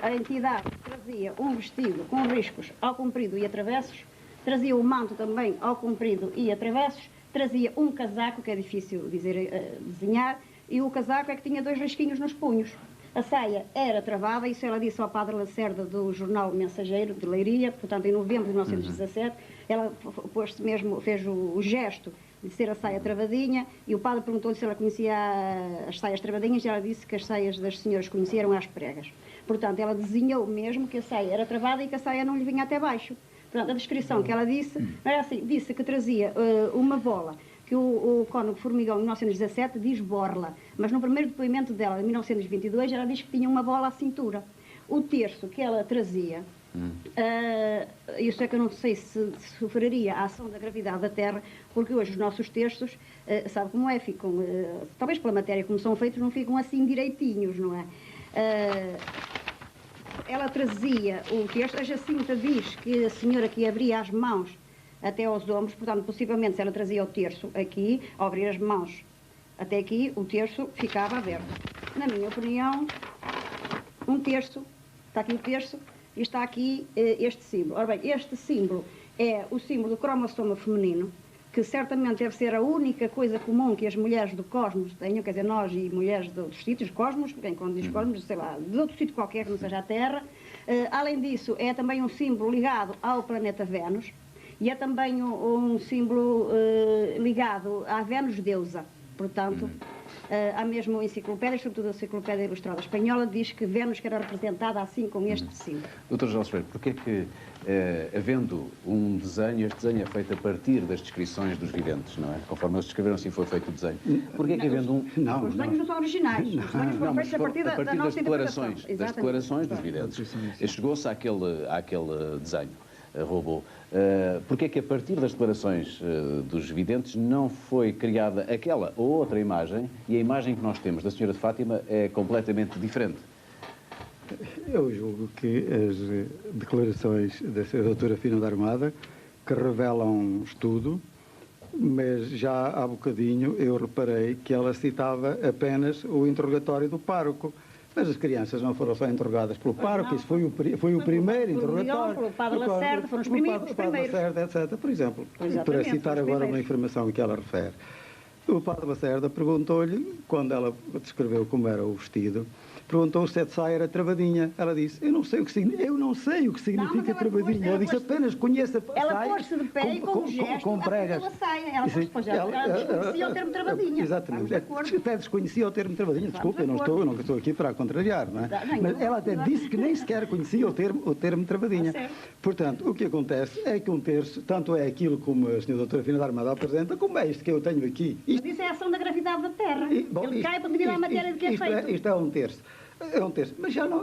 a entidade trazia um vestido com riscos ao comprido e a travessos, trazia o manto também ao comprido e a travessos, trazia um casaco, que é difícil desenhar, e o casaco é que tinha 2 risquinhos nos punhos. A saia era travada, isso ela disse ao padre Lacerda do jornal Mensageiro de Leiria, portanto em novembro de 1917, ela fez o gesto de ser a saia travadinha, e o padre perguntou-lhe se ela conhecia as saias travadinhas, e ela disse que as saias das senhoras conheciam às pregas. Portanto, ela desenhou mesmo que a saia era travada e que a saia não lhe vinha até baixo. Portanto, a descrição que ela disse, era assim, disse que trazia uma bola, que o Cônego Formigão, em 1917, diz borla, mas no primeiro depoimento dela, em 1922, ela diz que tinha uma bola à cintura. O terço que ela trazia, isso é que eu não sei se sofreria a ação da gravidade da Terra, porque hoje os nossos terços, sabe como é, ficam, talvez pela matéria como são feitos, não ficam assim direitinhos, não é? Ela trazia o terço, a Jacinta diz que a senhora que abria as mãos até aos ombros, portanto, possivelmente, se ela trazia o terço aqui, ao abrir as mãos até aqui, o terço ficava aberto. Na minha opinião, um terço, está aqui o terço, e está aqui este símbolo. Ora bem, este símbolo é o símbolo do cromossoma feminino, que certamente deve ser a única coisa comum que as mulheres do cosmos tenham, quer dizer, nós e mulheres de outros sítios, cosmos, bem, quando diz cosmos, sei lá, de outro sítio qualquer que não seja a Terra. Além disso, é também um símbolo ligado ao planeta Vênus e é também um símbolo ligado à Vênus deusa. Portanto, há mesmo enciclopédias, sobretudo a Enciclopédia Ilustrada Espanhola, diz que Vênus que era representada assim com este símbolo. Dr. Jorge Freire, porquê que, havendo um desenho, este desenho é feito a partir das descrições dos videntes, não é? Conforme eles descreveram, assim foi feito o desenho. Porquê que havendo um... Não, os desenhos não são originais. Os desenhos foram feitos a partir da nossa declarações, das declaraçes dos videntes. Chegou-se àquele desenho. Robô. Porquê é que a partir das declarações dos videntes não foi criada aquela ou outra imagem e a imagem que nós temos da Senhora de Fátima é completamente diferente? Eu julgo que as declarações da doutora Fina da Armada, que revelam estudo, mas já há bocadinho eu reparei que ela citava apenas o interrogatório do pároco. Mas as crianças não foram só interrogadas pelo pároco, isso foi o primeiro interrogatório. Pelo Padre Lacerda, foram os primeiros. Lacerda, etc. Por exemplo, para citar agora uma informação que ela refere. O Padre Lacerda perguntou-lhe, quando ela descreveu como era o vestido, perguntou se a saia era travadinha. Ela disse, eu não sei o que significa travadinha. Ela disse, apenas conheço a saia. Ela pôs-se de pé e com gesto com pregas. Saia. Ela desconhecia o termo travadinha. Exatamente. Até desconhecia o termo travadinha. Desculpa, eu não estou aqui para a contrariar, não é? Mas ela até disse que nem sequer conhecia o termo travadinha. Portanto, o que acontece é que um terço, tanto é aquilo como a senhora doutora Fina da Armada apresenta, como é isto que eu tenho aqui. Mas isso é a ação da gravidade da Terra. Ele cai para devido à matéria de que é feito. Isto é um terço. É um terço. Mas já não...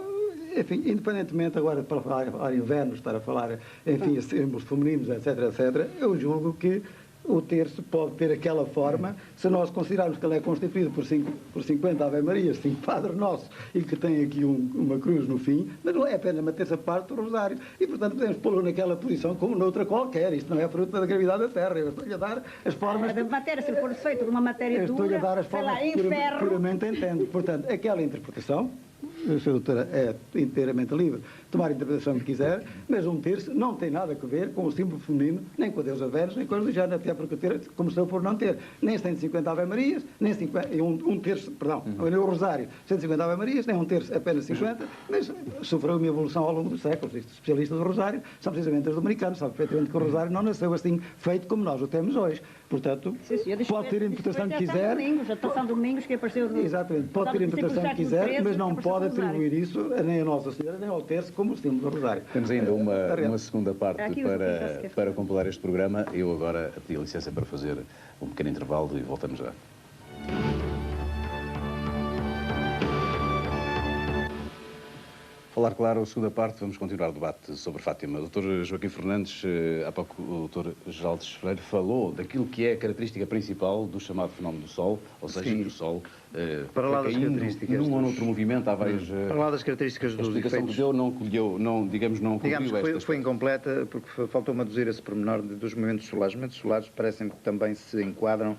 Enfim, independentemente agora para falar em Vênus, estar a falar, enfim, símbolos femininos, etc., etc., eu julgo que o terço pode ter aquela forma, se nós considerarmos que ele é constituído por 50 Ave-Marias, 5 Padres Nossos, e que tem aqui uma cruz no fim, mas não é apenas uma terça parte do rosário. E, portanto, podemos pô-lo naquela posição como noutra qualquer. Isto não é fruto da gravidade da Terra. Eu estou-lhe a dar as formas... A matéria, se for feito de uma matéria dura, estou-lhe a dar as formas que puramente entendo. Portanto, aquela interpretação, a senhora doutora é inteiramente livre de tomar a interpretação que quiser, mas um terço não tem nada a ver com o símbolo feminino, nem com a deusa Vênus, nem com a do género, até porque o terço começou por não ter nem 150 Ave-Marias, nem 50, um terço, perdão, nem o rosário, 150 Ave-Marias, nem um terço, apenas 50, mas sofreu uma evolução ao longo dos séculos. Estes especialistas do rosário são precisamente os dominicanos, sabem perfeitamente que o rosário não nasceu assim, feito como nós o temos hoje. Portanto, pode ter a interpretação que quiser. São Domingos que apareceu... Exatamente, pode ter a interpretação que quiser, mas não pode atribuir isso nem a Nossa Senhora, nem ao terço, como o símbolo do rosário. Temos ainda uma segunda parte para completar este programa. Eu agora pedi licença para fazer um pequeno intervalo e voltamos já. Falar claro, a segunda parte, vamos continuar o debate sobre Fátima. O Dr. Joaquim Fernandes, há pouco o Dr. Geraldo Freire falou daquilo que é a característica principal do chamado fenómeno do Sol, ou seja, que o Sol para lá das características num ou noutro movimento, há várias... Para lá das características dos efeitos... A explicação que deu não Digamos, foi incompleta, porque faltou-me aduzir esse pormenor dos movimentos solares. Os movimentos solares parecem que também se enquadram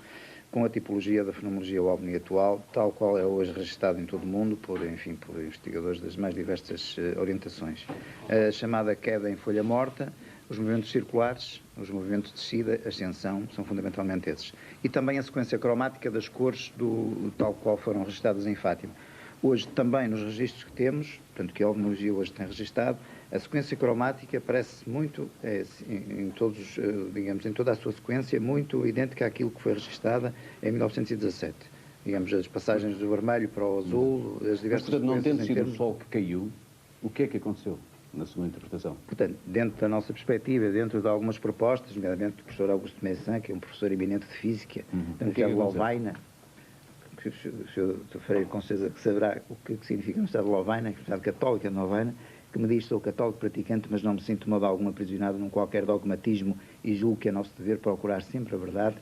com a tipologia da fenomenologia OVNI atual, tal qual é hoje registado em todo o mundo por investigadores das mais diversas orientações. A chamada queda em folha morta, os movimentos circulares, os movimentos de descida, ascensão, são fundamentalmente esses. E também a sequência cromática das cores tal qual foram registadas em Fátima. Hoje também nos registros que temos, portanto que a OVNIologia hoje tem registado, a sequência cromática parece muito, em toda a sua sequência, muito idêntica àquilo que foi registada em 1917. Digamos, as passagens do vermelho para o azul, as diversas... Portanto, não tendo sido o Sol que caiu, o que é que aconteceu na sua interpretação? Portanto, dentro da nossa perspectiva, dentro de algumas propostas, nomeadamente do professor Augusto Messan, que é um professor eminente de física, da Universidade de Lovaina, que o Sr. Freire com certeza que saberá o que significa a Universidade de Lovaina, a Universidade Católica de Lovaina, que me diz: sou católico praticante, mas não me sinto de modo algum aprisionado num qualquer dogmatismo e julgo que é nosso dever procurar sempre a verdade.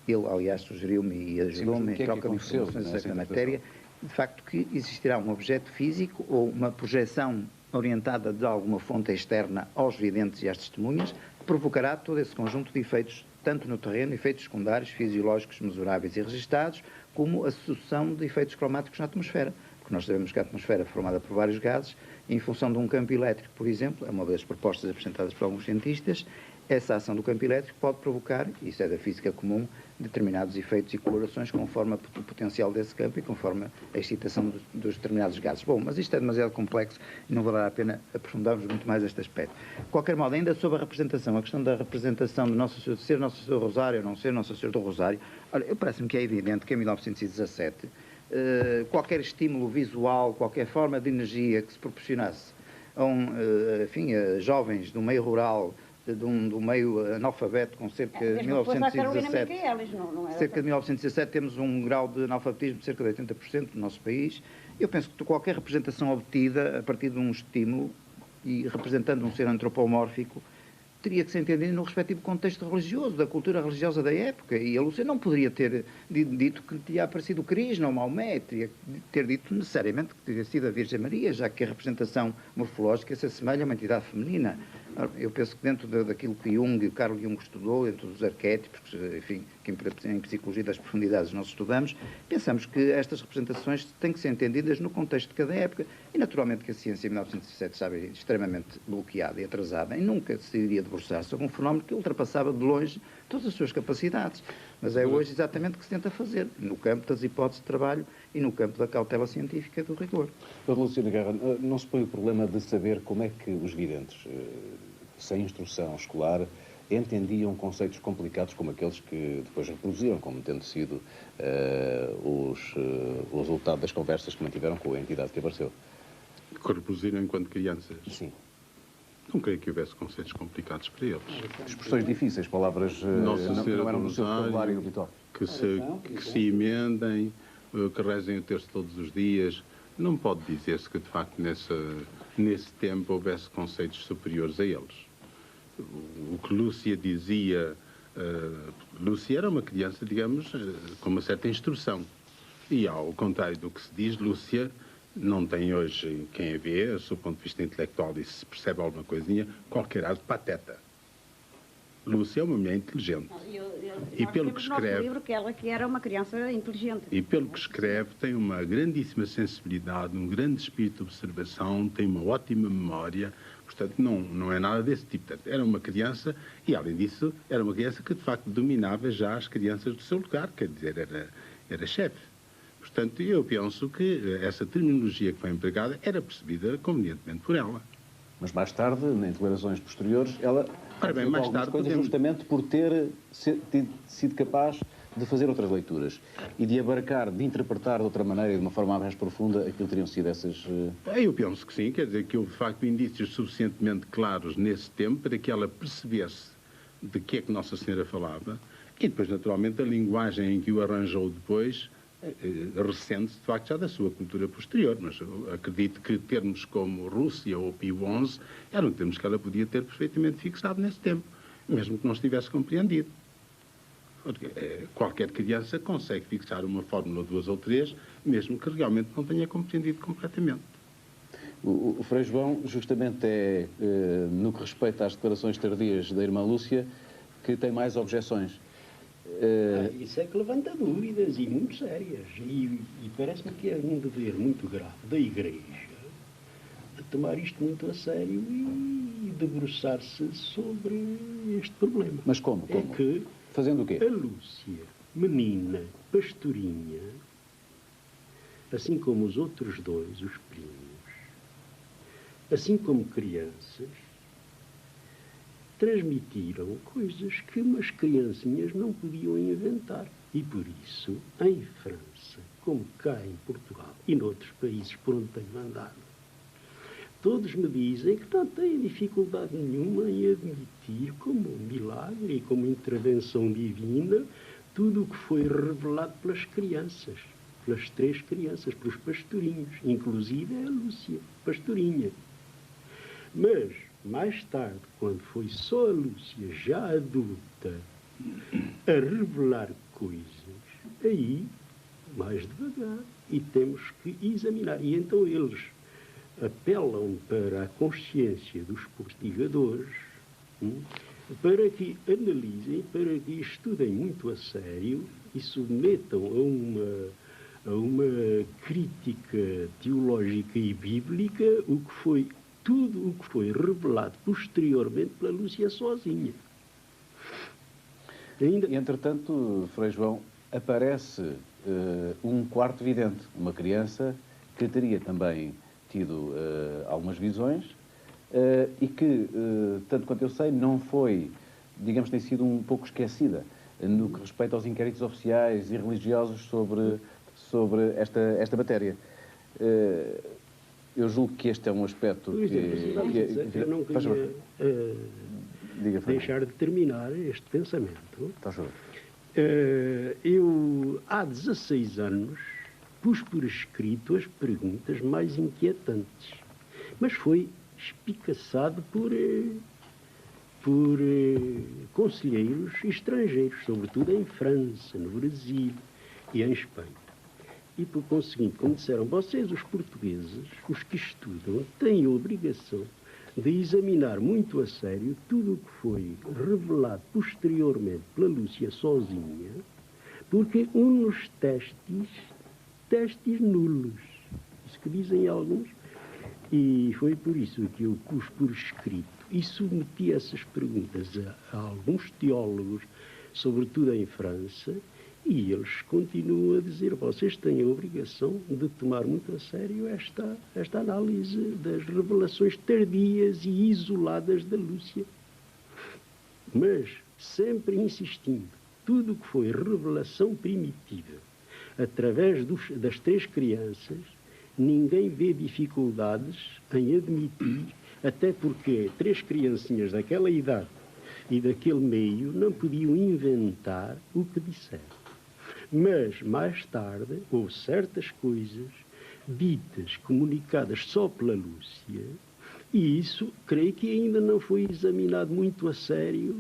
Ele, aliás, sugeriu-me e ajudou-me em troca de informações nessa matéria, de facto que existirá um objeto físico ou uma projeção orientada de alguma fonte externa aos videntes e às testemunhas, que provocará todo esse conjunto de efeitos, tanto no terreno, efeitos secundários, fisiológicos, mesuráveis e registados, como a sucessão de efeitos cromáticos na atmosfera. Porque nós sabemos que a atmosfera é formada por vários gases, em função de um campo elétrico, por exemplo, é uma das propostas apresentadas por alguns cientistas, essa ação do campo elétrico pode provocar, isso é da física comum, determinados efeitos e colorações conforme o potencial desse campo e conforme a excitação dos determinados gases. Bom, mas isto é demasiado complexo e não valerá a pena aprofundarmos muito mais este aspecto. De qualquer modo, ainda sobre a representação, a questão da representação de ser Nossa Senhora do Rosário ou não ser Nossa Senhora do Rosário, olha, eu parece-me que é evidente que em 1917 qualquer estímulo visual, qualquer forma de energia que se proporcionasse a jovens do meio rural, do meio analfabeto, com cerca de 1917, cerca de 1917 temos um grau de analfabetismo de cerca de 80% no nosso país. Eu penso que qualquer representação obtida a partir de um estímulo e representando um ser antropomórfico teria que ser entendido no respectivo contexto religioso, da cultura religiosa da época. E a Lúcia não poderia ter dito que tinha aparecido Krishna ou Maomé, teria ter dito necessariamente que teria sido a Virgem Maria, já que a representação morfológica se assemelha a uma entidade feminina. Eu penso que dentro daquilo que Carl Jung estudou, dentro dos arquétipos, enfim, que em psicologia das profundidades nós estudamos, pensamos que estas representações têm que ser entendidas no contexto de cada época e, naturalmente, que a ciência em 1917 estava extremamente bloqueada e atrasada e nunca se iria debruçar sobre um fenómeno que ultrapassava de longe todas as suas capacidades. Mas é hoje exatamente o que se tenta fazer, no campo das hipóteses de trabalho e no campo da cautela científica e do rigor. Luciano Guerra, não se põe o problema de saber como é que os videntes, sem instrução escolar, entendiam conceitos complicados como aqueles que depois reproduziram, como tendo sido o resultado das conversas que mantiveram com a entidade que apareceu? Que reproduziram enquanto crianças? Sim. Não creio que houvesse conceitos complicados para eles. Expressões difíceis, palavras não eram do seu vocabulário habitual. Que se emendem, que rezem o terço todos os dias. Não pode dizer-se que, de facto, nesse tempo houvesse conceitos superiores a eles. O que Lúcia dizia... Lúcia era uma criança, digamos, com uma certa instrução. E, ao contrário do que se diz, Lúcia não tem hoje, quem a vê, do ponto de vista intelectual, e se percebe alguma coisinha, qualquer ar de pateta. Lúcia é uma mulher inteligente. E pelo que escreve... livro que ela que era uma criança inteligente. E pelo que escreve, tem uma grandíssima sensibilidade, um grande espírito de observação, tem uma ótima memória. Portanto, não é nada desse tipo. Portanto, era uma criança, e além disso, era uma criança que de facto dominava já as crianças do seu lugar, quer dizer, era chefe. Portanto, eu penso que essa terminologia que foi empregada era percebida convenientemente por ela. Mas mais tarde, em declarações posteriores, ela mais tarde coisas justamente por ter sido capaz de fazer outras leituras e de abarcar, de interpretar de outra maneira e de uma forma mais profunda aquilo que teriam sido essas... Eu penso que sim, quer dizer que houve de facto indícios suficientemente claros nesse tempo para que ela percebesse de que é que Nossa Senhora falava e depois, naturalmente, a linguagem em que o arranjou depois ressente-se de facto já da sua cultura posterior, mas eu acredito que termos como Rússia ou Pio XI eram termos que ela podia ter perfeitamente fixado nesse tempo, mesmo que não estivesse compreendido. Porque qualquer criança consegue fixar uma fórmula, duas ou três, mesmo que realmente não tenha compreendido completamente. O Frei João, justamente no que respeita às declarações tardias da irmã Lúcia, que tem mais objeções. Isso é que levanta dúvidas e muito sérias. E parece-me que é um dever muito grave da Igreja a tomar isto muito a sério e debruçar-se sobre este problema. Mas como? Fazendo o quê? A Lúcia, menina, pastorinha, assim como os outros dois, os primos, assim como crianças, transmitiram coisas que umas criancinhas não podiam inventar. E por isso, em França, como cá em Portugal e noutros países por onde tenho andado, todos me dizem que não têm dificuldade nenhuma em admitir como um milagre e como intervenção divina tudo o que foi revelado pelas crianças, pelas três crianças, pelos pastorinhos, inclusive a Lúcia, pastorinha. Mas, mais tarde, quando foi só a Lúcia, já adulta, a revelar coisas, aí, mais devagar, e temos que examinar. E então eles apelam para a consciência dos investigadores, para que analisem, para que estudem muito a sério e submetam a uma crítica teológica e bíblica tudo o que foi revelado posteriormente pela Lúcia sozinha. E, entretanto, Frei João, aparece um quarto vidente, uma criança que teria também tido algumas visões e que, tanto quanto eu sei, não foi, digamos, tem sido um pouco esquecida no que respeita aos inquéritos oficiais e religiosos sobre esta matéria. Eu julgo que este é um aspecto que eu não queria deixar de terminar este pensamento. Eu, há 16 anos, pus por escrito as perguntas mais inquietantes, mas foi espicaçado por conselheiros estrangeiros, sobretudo em França, no Brasil e em Espanha. E, por conseguinte, como disseram, vocês, os portugueses, os que estudam, têm a obrigação de examinar muito a sério tudo o que foi revelado posteriormente pela Lúcia sozinha, porque uns testes nulos, isso que dizem alguns, e foi por isso que eu pus por escrito e submeti essas perguntas a alguns teólogos, sobretudo em França, e eles continuam a dizer, vocês têm a obrigação de tomar muito a sério esta análise das revelações tardias e isoladas da Lúcia. Mas, sempre insistindo, tudo o que foi revelação primitiva, através das 3 crianças, ninguém vê dificuldades em admitir, até porque 3 criancinhas daquela idade e daquele meio não podiam inventar o que disseram. Mas, mais tarde, houve certas coisas ditas, comunicadas só pela Lúcia, e isso, creio que ainda não foi examinado muito a sério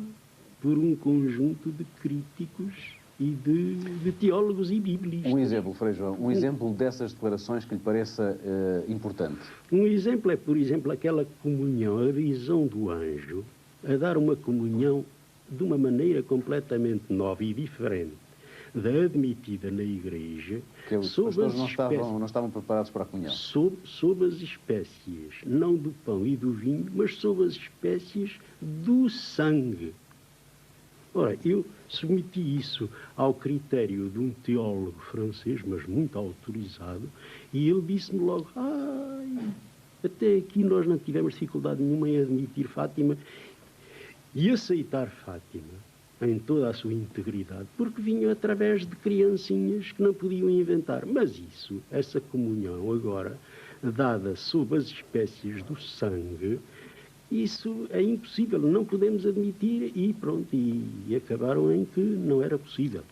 por um conjunto de críticos e de teólogos e biblistas. Um exemplo, Frei João, um exemplo dessas declarações que lhe pareça importante. Um exemplo é, por exemplo, aquela comunhão, a visão do anjo, a dar uma comunhão de uma maneira completamente nova e diferente da admitida na Igreja, que os pastores não estavam preparados para a comunhão. Sob as espécies, não do pão e do vinho, mas sob as espécies do sangue. Ora, eu submeti isso ao critério de um teólogo francês, mas muito autorizado, e ele disse-me logo, até aqui nós não tivemos dificuldade nenhuma em admitir Fátima e aceitar Fátima em toda a sua integridade, porque vinham através de criancinhas que não podiam inventar. Mas essa comunhão agora, dada sob as espécies do sangue, isso é impossível, não podemos admitir, e pronto, e acabaram em que não era possível.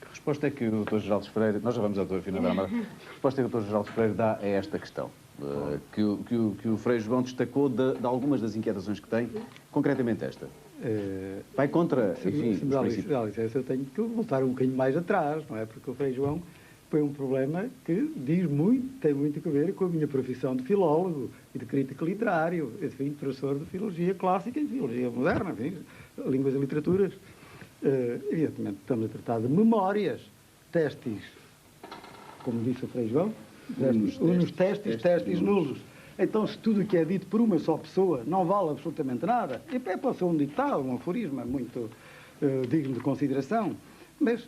A resposta é que o Dr. Geraldo Freire, nós já vamos à doutora Fina da Amara, a resposta é que o Dr. Geraldo Freire dá a esta questão, que o Frei João destacou de algumas das inquietações que tem, concretamente esta. Vai contra, enfim, se eu tenho que voltar um bocadinho mais atrás, não é? Porque o Frei João foi um problema que tem muito a ver com a minha profissão de filólogo e de crítico literário, enfim, professor de filologia clássica e filologia moderna, enfim, línguas e literaturas. Evidentemente, estamos a tratar de memórias, testes, como disse o Frei João, testes nulos. Então, se tudo o que é dito por uma só pessoa não vale absolutamente nada, e pode ser um ditado, um aforismo muito digno de consideração, mas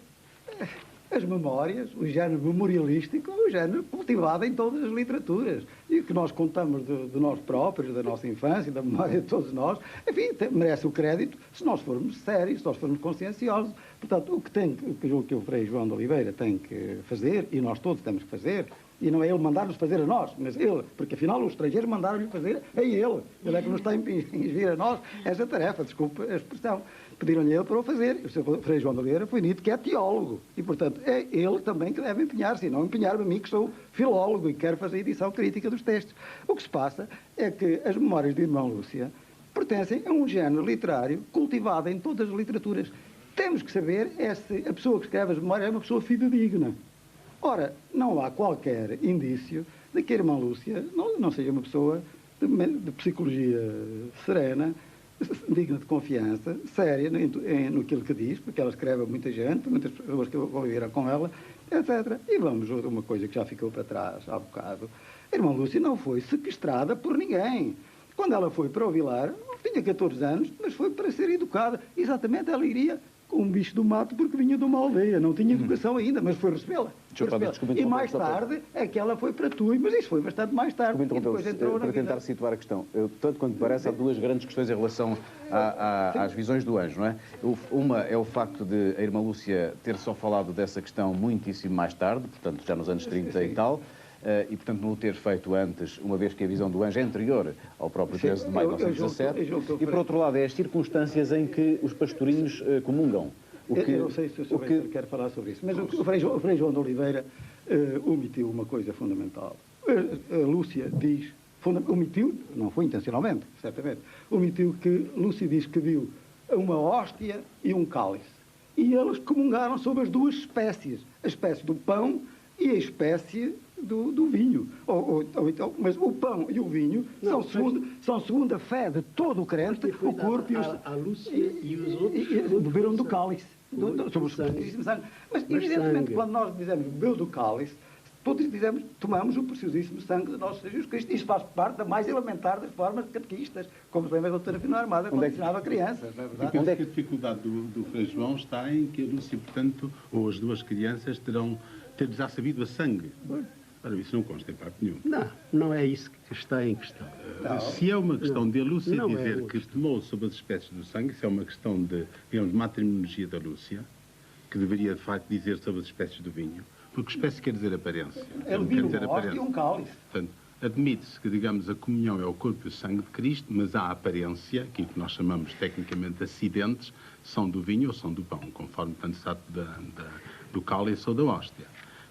as memórias, o género memorialístico, é um género cultivado em todas as literaturas, e o que nós contamos de nós próprios, da nossa infância, da memória de todos nós, enfim, merece o crédito se nós formos sérios, se nós formos conscienciosos. Portanto, o que o Frei João de Oliveira tem que fazer, e nós todos temos que fazer, e não é ele mandar-nos fazer a nós, mas ele, porque afinal os estrangeiros mandaram-lhe fazer a ele. Ele é que nos está a impingir a nós essa tarefa, desculpe a expressão. Pediram-lhe ele para o fazer. O Sr. Frei João de Oliveira foi dito que é teólogo. E, portanto, é ele também que deve empenhar-se, e não empenhar-me a mim, que sou filólogo e quero fazer a edição crítica dos textos. O que se passa é que as memórias de Irmã Lúcia pertencem a um género literário cultivado em todas as literaturas. Temos que saber se a pessoa que escreve as memórias é uma pessoa fidedigna. Ora, não há qualquer indício de que a Irmã Lúcia não seja uma pessoa de psicologia serena, digna de confiança, séria no que diz, porque ela escreve a muita gente, muitas pessoas que ouviram com ela, etc. E vamos a uma coisa que já ficou para trás há bocado. A Irmã Lúcia não foi sequestrada por ninguém. Quando ela foi para o Vilar, tinha 14 anos, mas foi para ser educada. Exatamente, ela iria um bicho do mato porque vinha de uma aldeia, não tinha educação ainda, mas foi recebê-la. E mais tarde, aquela foi para Tui, mas isso foi bastante mais tarde. E depois entrou para tentar situar a questão, tanto quanto parece, há duas grandes questões em relação às visões do anjo, não é? Uma é o facto de a irmã Lúcia ter só falado dessa questão muitíssimo mais tarde, portanto já nos anos 30 e tal, e portanto não o ter feito antes, uma vez que a visão do anjo é anterior ao próprio 13 de maio de 1917, e por outro lado é as circunstâncias em que os pastorinhos comungam. Eu não sei se o Sr. quer falar sobre isso, mas o Frei João de Oliveira omitiu uma coisa fundamental. A Lúcia diz, omitiu, não foi intencionalmente, certamente, omitiu que Lúcia diz que viu uma hóstia e um cálice. E eles comungaram sobre as duas espécies, a espécie do pão e a espécie do vinho. Então, mas o pão e o vinho são segundo a fé de todo o crente, o corpo e os... A Lúcia e os outros beberam do cálice. Sobre o sangue. Mas, evidentemente, quando nós dizemos bebeu do cálice, todos dizemos, tomamos o preciosíssimo sangue de nosso Jesus Cristo. Isto faz parte da mais elementar das formas catequistas, como se lembra da doutora Pina Armada, quando ensinava crianças. Não é verdade? Onde é que a dificuldade do Frei João está em que a Lúcia, portanto, ou as duas crianças terão já sabido a sangue? Ora, isso não consta em parte nenhuma. Não é isso que está em questão. Se é uma questão de a Lúcia dizer que tomou sobre as espécies do sangue, se é uma questão de, digamos, matrimologia da Lúcia, que deveria, de facto, dizer sobre as espécies do vinho, porque espécie quer dizer aparência. Ele viu uma hóstia e um cálice. Portanto, admite-se que, digamos, a comunhão é o corpo e o sangue de Cristo, mas a aparência, aquilo que nós chamamos tecnicamente acidentes, são do vinho ou são do pão, conforme tanto se trata do cálice ou da hóstia.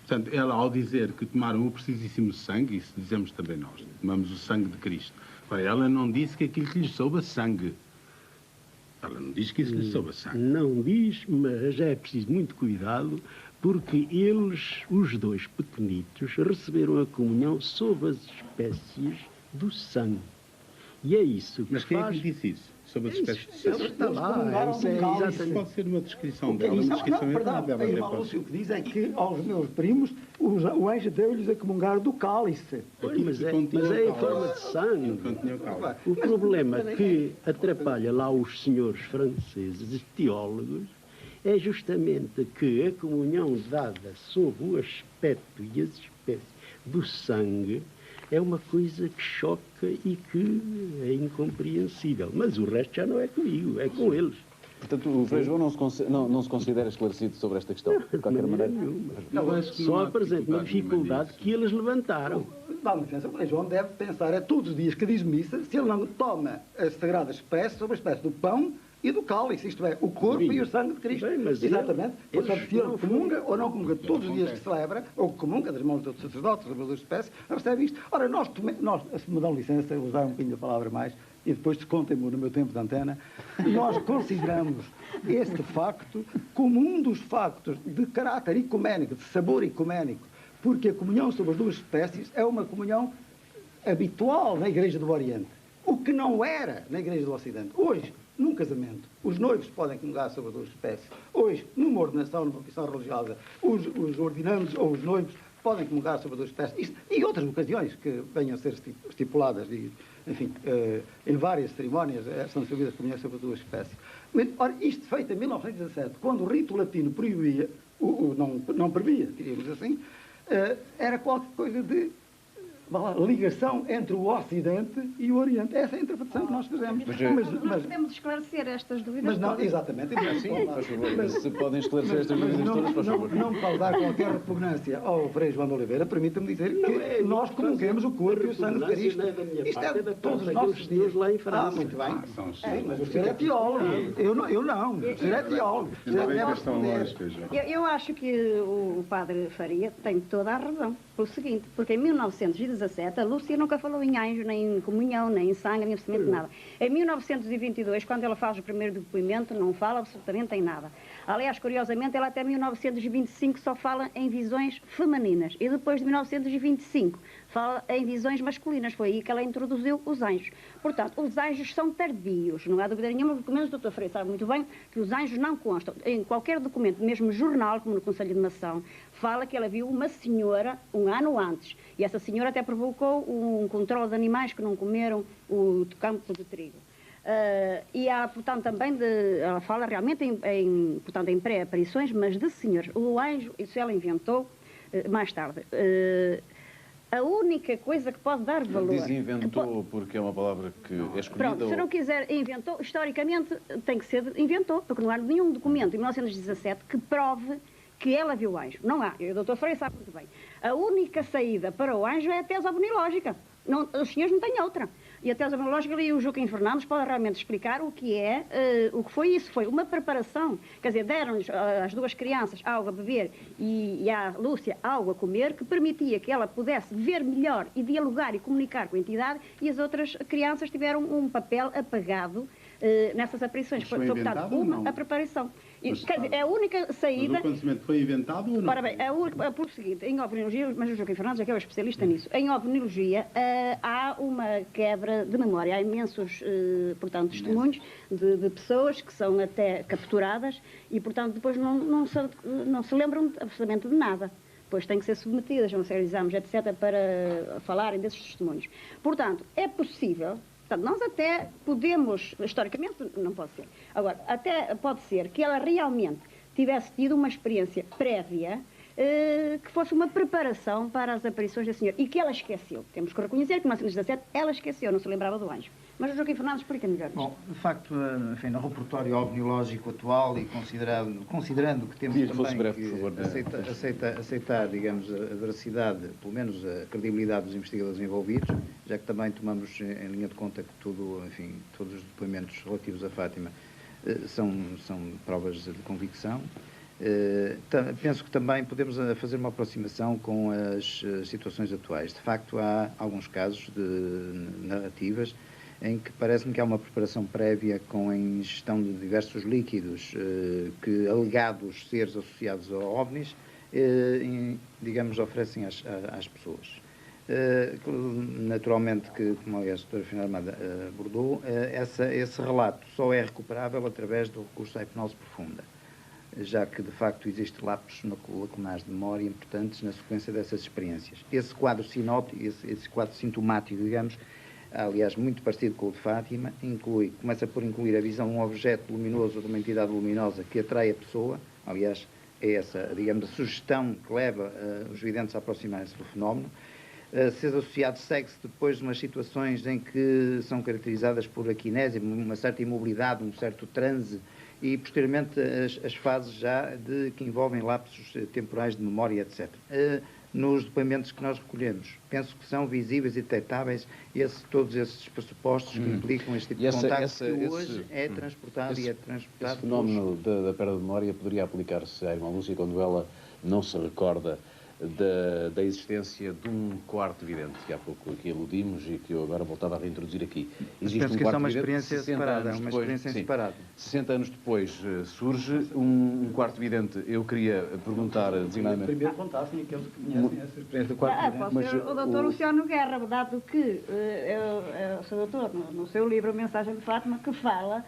Portanto, ela, ao dizer que tomaram o precisíssimo sangue, isso dizemos também nós, tomamos o sangue de Cristo. Agora, ela não disse que aquilo que lhes soube a sangue. Ela não diz que isso lhes soube a sangue. Não diz, mas é preciso muito cuidado, porque eles, os dois pequenitos, receberam a comunhão sob as espécies do sangue. E é isso que Mas quem é que disse isso? Sobre as espécies de sangue? Está lá, isso é exatamente... Pode ser uma descrição dela, uma descrição errada. A irmã Lúcia o que diz é que aos meus primos o anjo deu-lhes a comungar do cálice. Mas é em forma de sangue. O problema que atrapalha lá os senhores franceses, os teólogos, é justamente que a comunhão dada sob o aspecto e as espécies do sangue é uma coisa que choca e que é incompreensível. Mas o resto já não é comigo, é com eles. Portanto, o Frei João não se considera esclarecido sobre esta questão, de qualquer maneira? Só apresenta uma dificuldade que eles levantaram. Vamos pensar, o Frei João deve pensar todos os dias que diz missa, se ele não toma as sagradas espécies sobre a espécie do pão e do cálice, isto é, o corpo e o sangue de Cristo. Bem, mas exatamente. Portanto, se ele comunga ou não comunga todos os dias que celebra, ou comunga das mãos dos sacerdotes, das duas espécies, recebe isto. Ora, nós, se me dão licença, vou usar um bocadinho a palavra mais, e depois descontem-me no meu tempo de antena, nós consideramos este facto como um dos factos de caráter ecuménico, de sabor ecuménico, porque a comunhão sobre as duas espécies é uma comunhão habitual na Igreja do Oriente, o que não era na Igreja do Ocidente. Hoje, num casamento, os noivos podem comungar sobre as duas espécies. Hoje, numa ordenação, numa profissão religiosa, os ordinandos ou os noivos podem comungar sobre as duas espécies. E outras ocasiões que venham a ser estipuladas, enfim, em várias cerimónias, são servidas comunhões sobre as duas espécies. Mas, ora, isto feito em 1917, quando o rito latino proibia, não previa, diríamos assim, era qualquer coisa de ligação entre o Ocidente e o Oriente. Essa é a interpretação que nós fazemos. Mas podemos esclarecer estas dúvidas. Mas não, exatamente. Se podem esclarecer estas dúvidas todas, por favor. Não causar qualquer repugnância ao Frei João de Oliveira, permita-me dizer que nós comunguemos o corpo e o sangue de Cristo. Isto é de todos os nossos dias lá em França. Muito bem. Mas o senhor é teólogo. Eu não. O senhor é teólogo. Eu acho que o padre Faria tem toda a razão. Pelo seguinte, porque em 1917 a Lúcia nunca falou em anjo, nem em comunhão, nem em sangue, nem absolutamente nada. Em 1922, quando ela faz o primeiro depoimento, não fala absolutamente em nada. Aliás, curiosamente, ela até 1925 só fala em visões femininas. E depois de 1925 fala em visões masculinas. Foi aí que ela introduziu os anjos. Portanto, os anjos são tardios, não há dúvida nenhuma, porque menos o Dr. Freire sabe muito bem que os anjos não constam. Em qualquer documento, mesmo jornal, como no Conselho de Mação, fala que ela viu uma senhora um ano antes. E essa senhora até provocou um controle de animais que não comeram o campo de trigo. E há, portanto, também, ela fala realmente portanto, em pré-aparições, mas de senhores. O anjo, isso ela inventou mais tarde. A única coisa que pode dar valor... Diz inventou porque é uma palavra que é escolhida? Pronto, se não quiser inventou, historicamente tem que ser inventou, porque não há nenhum documento em 1917 que prove que ela viu o anjo. Não há. E o Dr. Freire sabe muito bem. A única saída para o anjo é a tese abonilógica. Não, os senhores não têm outra. E a tese abonilógica, e o Joaquim Fernandes pode realmente explicar o que é, o que foi isso. Foi uma preparação. Quer dizer, deram-lhes às duas crianças algo a beber e à Lúcia algo a comer, que permitia que ela pudesse ver melhor e dialogar e comunicar com a entidade, e as outras crianças tiveram um papel apagado nessas aparições. Foi portanto, a preparação. Mas, quer dizer, é a única saída... Mas o conhecimento foi inventado ou não? Ora bem, por seguinte, em ovniologia, mas o Joaquim Fernandes é que é o especialista nisso, em ovniologia há uma quebra de memória, há imensos, portanto, testemunhos de pessoas que são até capturadas e, portanto, depois não se lembram absolutamente de nada. Depois têm que ser submetidas a uma série de exames, etc., para falarem desses testemunhos. Portanto, é possível... Portanto, nós até podemos, historicamente não pode ser, agora, até pode ser que ela realmente tivesse tido uma experiência prévia que fosse uma preparação para as aparições da senhora e que ela esqueceu. Temos que reconhecer que em 1917 ela esqueceu, não se lembrava do anjo. Mas o Joaquim Fernandes explica melhor isto. Bom, de facto, enfim, no repertório ovniológico atual e considerando que temos também breve, por favor, aceitar, digamos, a veracidade, pelo menos a credibilidade dos investigadores envolvidos, já que também tomamos em linha de conta que tudo, enfim, todos os depoimentos relativos a Fátima são provas de convicção. Penso que também podemos fazer uma aproximação com as situações atuais. De facto, há alguns casos de narrativas em que parece-me que há uma preparação prévia com a ingestão de diversos líquidos que, alegados seres associados a OVNIs, digamos, oferecem às pessoas. Naturalmente que, como aliás a doutora Fina Armada abordou, esse relato só é recuperável através do recurso à hipnose profunda, já que, de facto, existem lapsos lacunares de memória importantes na sequência dessas experiências. Esse quadro sinótico, esse quadro sintomático, digamos, aliás, muito parecido com o de Fátima, começa por incluir a visão de um objeto luminoso ou de uma entidade luminosa que atrai a pessoa, aliás, é essa, digamos, a sugestão que leva os videntes a aproximarem-se do fenómeno. Ser associado segue-se depois de umas situações em que são caracterizadas por aquinésia, uma certa imobilidade, um certo transe, e posteriormente as fases já que envolvem lapsos temporais de memória, etc. Nos depoimentos que nós recolhemos, penso que são visíveis e detectáveis todos esses pressupostos que implicam este tipo de contacto que hoje é transportado e é transportado. Esse fenómeno da perda de memória poderia aplicar-se à irmã Lúcia quando ela não se recorda da existência de um quarto vidente, que há pouco aqui aludimos e que eu agora voltava a reintroduzir aqui. Existe um quarto vidente, uma experiência separada, uma experiência separada. 60 anos depois surge um quarto vidente. Eu queria perguntar designadamente... Primeiro contassem aqueles que conhecem essa experiência do quarto vidente. Pode ser o doutor Luciano Guerra, dado que o seu doutor, no seu livro Mensagem de Fátima, que fala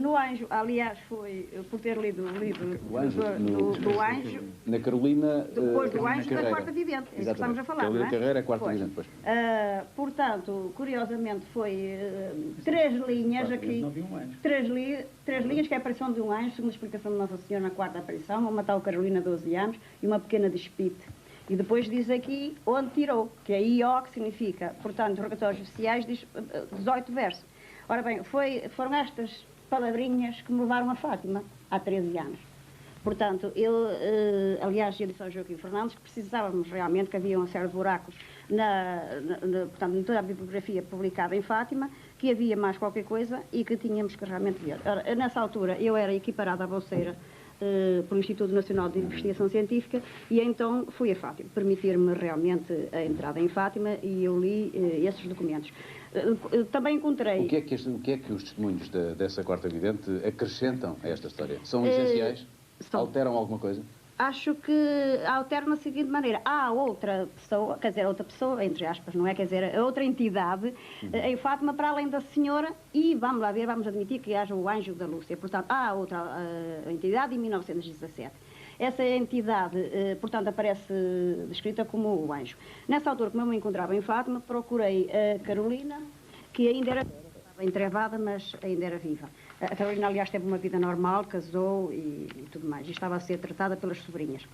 no Anjo, aliás, foi por ter lido o livro do Anjo. Na Carolina. Depois do Anjo, da Quarta Vidente. É isso que estamos a falar. Carolina Carreira, a Quarta Vidente, depois. Portanto, curiosamente, foi 3 linhas aqui. Não vi um anjo. 3 linhas que é a aparição de um anjo, segundo a explicação de Nossa Senhora na quarta aparição, uma tal Carolina, 12 anos, e uma pequena despite. E depois diz aqui onde tirou, que é IO, que significa, portanto, rogatórios oficiais, diz 18 versos. Ora bem, foram estas palavrinhas que me levaram a Fátima, há 13 anos. Portanto, aliás, eu disse ao Joaquim Fernandes que precisávamos realmente, que havia uma série de buracos portanto, em toda a bibliografia publicada em Fátima, que havia mais qualquer coisa e que tínhamos que realmente ver. Ora, nessa altura, eu era equiparada à bolseira pelo Instituto Nacional de Investigação Científica e então fui a Fátima, permitir-me realmente a entrada em Fátima e eu li esses documentos. Também encontrei... O que é que os testemunhos dessa quarta vidente acrescentam a esta história? São essenciais? Alteram alguma coisa? Acho que alteram da seguinte maneira. Há outra pessoa, quer dizer, outra pessoa, entre aspas, não é? Quer dizer, outra entidade em Fátima, para além da senhora, e vamos lá ver, vamos admitir que haja o Anjo da Lúcia. Portanto, há outra entidade em 1917. Essa entidade, portanto, aparece descrita como o anjo. Nessa altura, como eu me encontrava em Fátima, procurei a Carolina, que ainda era Bem travada, mas ainda era viva. A Carolina, aliás, teve uma vida normal, casou e tudo mais, e estava a ser tratada pelas sobrinhas.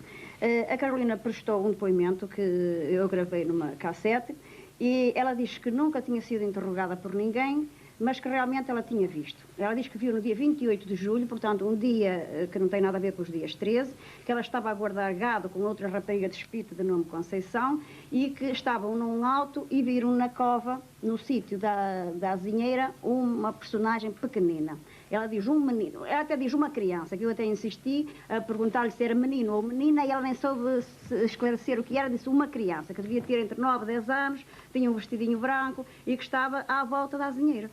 A Carolina prestou um depoimento que eu gravei numa cassete, e ela diz que nunca tinha sido interrogada por ninguém, mas que realmente ela tinha visto. Ela diz que viu no dia 28 de julho, portanto, um dia que não tem nada a ver com os dias 13, que ela estava a guardar gado com outra rapariga de Espírito de nome Conceição, e que estavam num alto e viram na cova, no sítio da azinheira, uma personagem pequenina. Ela diz um menino, ela até diz uma criança, que eu até insisti a perguntar-lhe se era menino ou menina, e ela nem soube esclarecer o que era, disse uma criança, que devia ter entre 9 e 10 anos, tinha um vestidinho branco e que estava à volta da azinheira.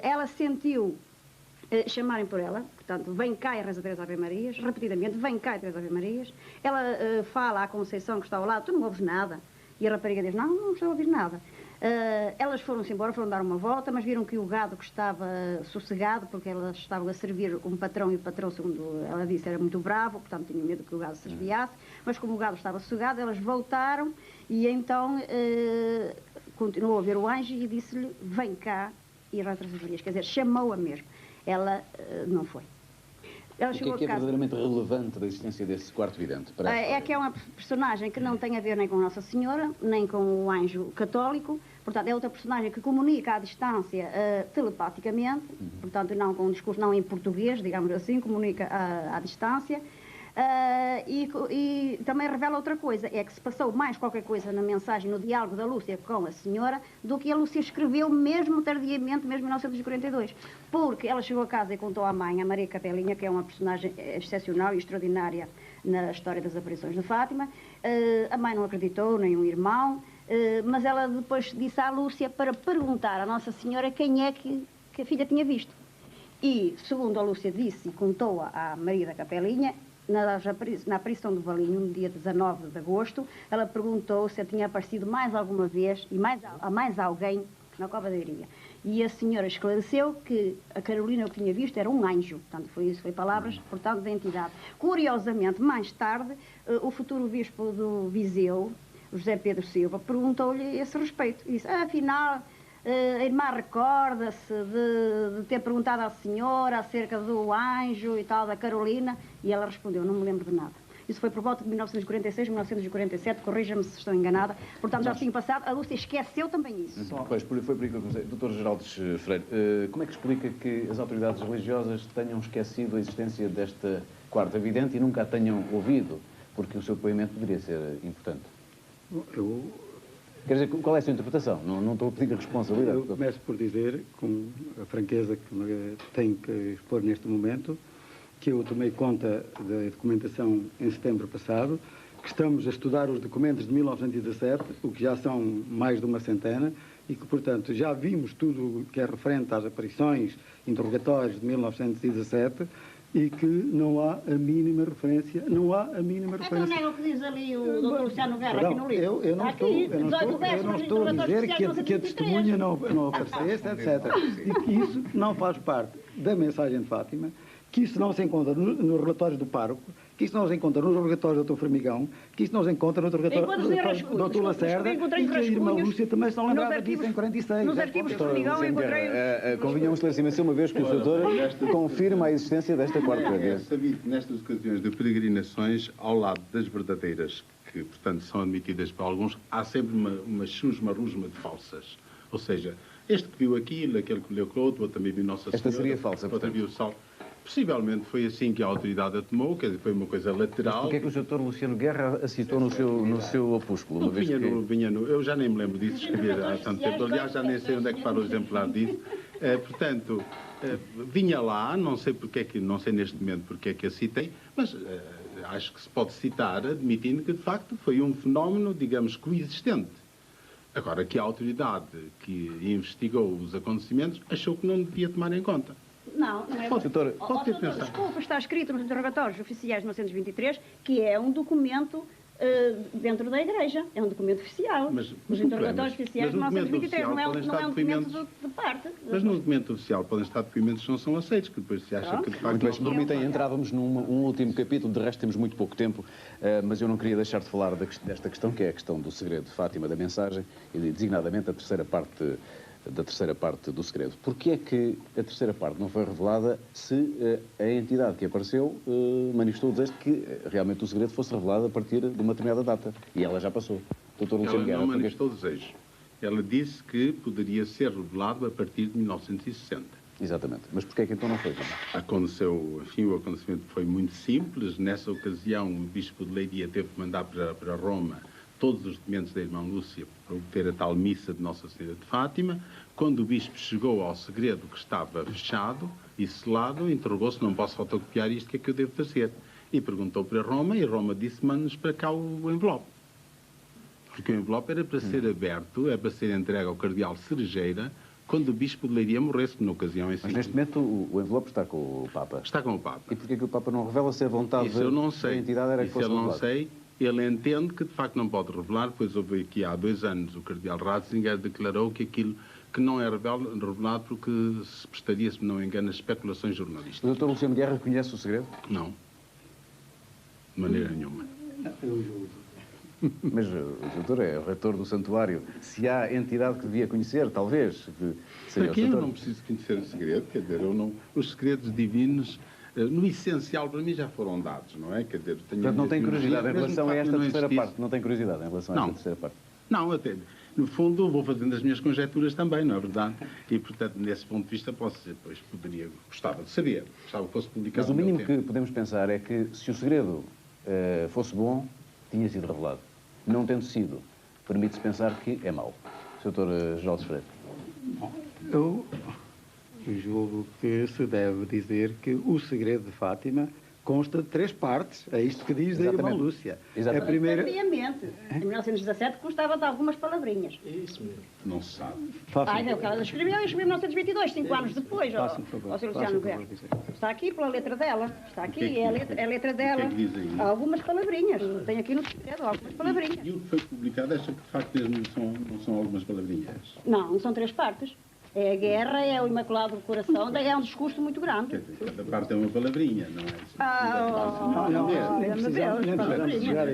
Ela sentiu chamarem por ela, portanto, vem cá e reza 3 Ave-Marias, repetidamente, vem cá e 3 Ave-Marias. Ela fala à Conceição que está ao lado, tu não ouves nada. E a rapariga diz, não estou a ouvir nada. Elas foram-se embora, foram dar uma volta, mas viram que o gado que estava sossegado, porque elas estavam a servir um patrão, e o patrão, segundo ela disse, era muito bravo, portanto tinha medo que o gado se desviasse, mas como o gado estava sossegado, elas voltaram e então continuou a ver o anjo e disse-lhe, vem cá e reza 3 Ave-Marias, quer dizer, chamou-a mesmo. Ela não foi. Ela o que é verdadeiramente relevante da existência desse quarto vidente? É que é uma personagem que não tem a ver nem com Nossa Senhora, nem com o anjo católico. Portanto, é outra personagem que comunica à distância telepaticamente, portanto, não com um discurso, não em português, digamos assim, comunica à distância. E também revela outra coisa, é que se passou mais qualquer coisa na mensagem, no diálogo da Lúcia com a senhora, do que a Lúcia escreveu mesmo tardiamente, mesmo em 1942. Porque ela chegou a casa e contou à mãe, a Maria Capelinha, que é uma personagem excepcional e extraordinária na história das aparições de Fátima. A mãe não acreditou, nem o irmão, mas ela depois disse à Lúcia para perguntar à Nossa Senhora quem é que a filha tinha visto. E, segundo a Lúcia disse e contou à Maria da Capelinha, na aparição do Valinho, no dia 19 de agosto, ela perguntou se tinha aparecido mais alguma vez e mais alguém na Cova da Iria. E a senhora esclareceu que a Carolina o que tinha visto era um anjo. Portanto, foi palavras, portanto, da entidade. Curiosamente, mais tarde, o futuro bispo do Viseu, José Pedro Silva, perguntou-lhe a esse respeito. E disse, afinal, a irmã recorda-se de ter perguntado à senhora acerca do anjo e tal, da Carolina, e ela respondeu, não me lembro de nada. Isso foi por volta de 1946, 1947, corrija-me se estou enganada. Portanto, já tinha passado, a Lúcia esqueceu também isso. Pois, foi por aí que eu comecei. Dr. Geraldes Freire, como é que explica que as autoridades religiosas tenham esquecido a existência desta quarta vidente e nunca a tenham ouvido? Porque o seu depoimento poderia ser importante. Quer dizer, qual é a sua interpretação? Não estou a pedir a responsabilidade. Eu começo por dizer, com a franqueza que tenho que expor neste momento, que eu tomei conta da documentação em setembro passado, que estamos a estudar os documentos de 1917, o que já são mais de uma centena, e que, portanto, já vimos tudo o que é referente às aparições, interrogatórios de 1917, e que não há a mínima referência, não há a mínima referência. Então não é o que diz ali o Dr. Luciano Guerra aqui no livro? Eu não estou a dizer que a testemunha não aparecesse, etc. E que isso não faz parte da mensagem de Fátima, que isso não se encontra nos relatórios do pároco, que isso não se encontra nos relatórios do Dr. Formigão, que isso não se encontra no relatório do Dr. Lacerda, e que a irmã Lúcia também se não lembrava disso em 46. Nos arquivos do Formigão encontrei... Convinha um esclarecimento uma vez que o doutor confirma a existência desta quarta vez. É sabido que nestas ocasiões de peregrinações, ao lado das verdadeiras, que portanto são admitidas por alguns, há sempre uma chusma-rusma de falsas. Ou seja, este que viu aquilo, aquele que leu com o outro também viu Nossa Senhora. Esta seria falsa, outra viu o sol. Possivelmente foi assim que a autoridade a tomou, quer dizer, foi uma coisa lateral. Mas porquê é que o Dr. Luciano Guerra a citou no seu opúsculo? Eu já nem me lembro disso, escrevi há tanto tempo. Aliás, já nem sei onde é que para o exemplar disso. Portanto, vinha lá, não sei não sei neste momento porque é que a citei, mas acho que se pode citar, admitindo que de facto foi um fenómeno, digamos, coexistente. Agora, que a autoridade que investigou os acontecimentos achou que não devia tomar em conta. Não é. Pode ter pensado. Desculpa, está escrito nos interrogatórios oficiais de 1923 que é um documento dentro da Igreja. É um documento oficial. Os interrogatórios oficiais de 1923 não é um documento de parte. Mas no documento oficial podem estar documentos que não são aceitos, que depois se acha que de facto... Muito bem, se me permitem, entrávamos num último capítulo, de resto temos muito pouco tempo, mas eu não queria deixar de falar desta questão, que é a questão do segredo de Fátima, da mensagem, e designadamente a terceira parte da terceira parte do segredo. Porquê é que a terceira parte não foi revelada se a entidade que apareceu manifestou o desejo de que realmente o segredo fosse revelado a partir de uma determinada data? E ela já passou. Doutor Luciano Guerra, ela não manifestou o desejo. Ela disse que poderia ser revelado a partir de 1960. Exatamente. Mas porquê é que então não foi? Aconteceu, enfim, o acontecimento foi muito simples. Nessa ocasião, o Bispo de Leiria teve que mandar para Roma todos os documentos da irmã Lúcia para obter a tal missa de Nossa Senhora de Fátima. Quando o Bispo chegou ao segredo que estava fechado e selado, interrogou-se: não posso fotocopiar isto, o que é que eu devo fazer? E perguntou para Roma, e Roma disse: mande-nos para cá o envelope. Porque o envelope era para ser aberto, é para ser entregue ao cardeal Cerejeira, quando o Bispo de Leiria morresse, na ocasião em si. Mas neste momento o envelope está com o Papa. Está com o Papa. E porquê que o Papa não revela se a vontade Isso eu não sei. da entidade era que fosse eu não revelado? sei. Ele entende que de facto não pode revelar, pois houve aqui há 2 anos o cardeal Ratzinger declarou que aquilo que não é revelado porque se prestaria, se não me engano, a especulações jornalísticas. O Dr. Luciano Guerra conhece o segredo? Não. De maneira nenhuma. Mas o doutor é o reitor do santuário. Se há entidade que devia conhecer, talvez, que seria Aqui o eu doutor. não preciso conhecer o segredo, quer dizer, eu não, os segredos divinos, no essencial, para mim já foram dados, não é? Quer dizer, tenho Portanto, não tem curiosidade em relação a esta terceira parte? parte? Não tem curiosidade em relação a esta terceira parte? Não, até, no fundo, vou fazendo as minhas conjecturas também, não é verdade? E, portanto, nesse ponto de vista, posso dizer, pois, gostava de saber, gostava que fosse publicado. Mas o mínimo que podemos pensar é que, se o segredo fosse bom, tinha sido revelado. Não tendo sido, permite-se pensar que é mau. Sr. Dr. Geraldo Freire. Eu julgo que se deve dizer que o segredo de Fátima consta de 3 partes. É isto que diz da irmã Lúcia. Exatamente. A primeira... Sabiamente. Em 1917 constava de algumas palavrinhas. Isso mesmo. Não se sabe. Ai, não, que ela escreveu em 1922, 5 anos depois. Ó, Sr. Luciano Guerra. Está aqui pela letra dela. Está aqui, é a letra dela. O que é que diz aí? Algumas palavrinhas. Tem aqui no segredo algumas palavrinhas. E o que foi publicado acha que, de facto, mesmo não são algumas palavrinhas? Não, são 3 partes. É a guerra, é o Imaculado do Coração, daí é um discurso muito grande. Quer dizer, cada parte é uma palavrinha, não é?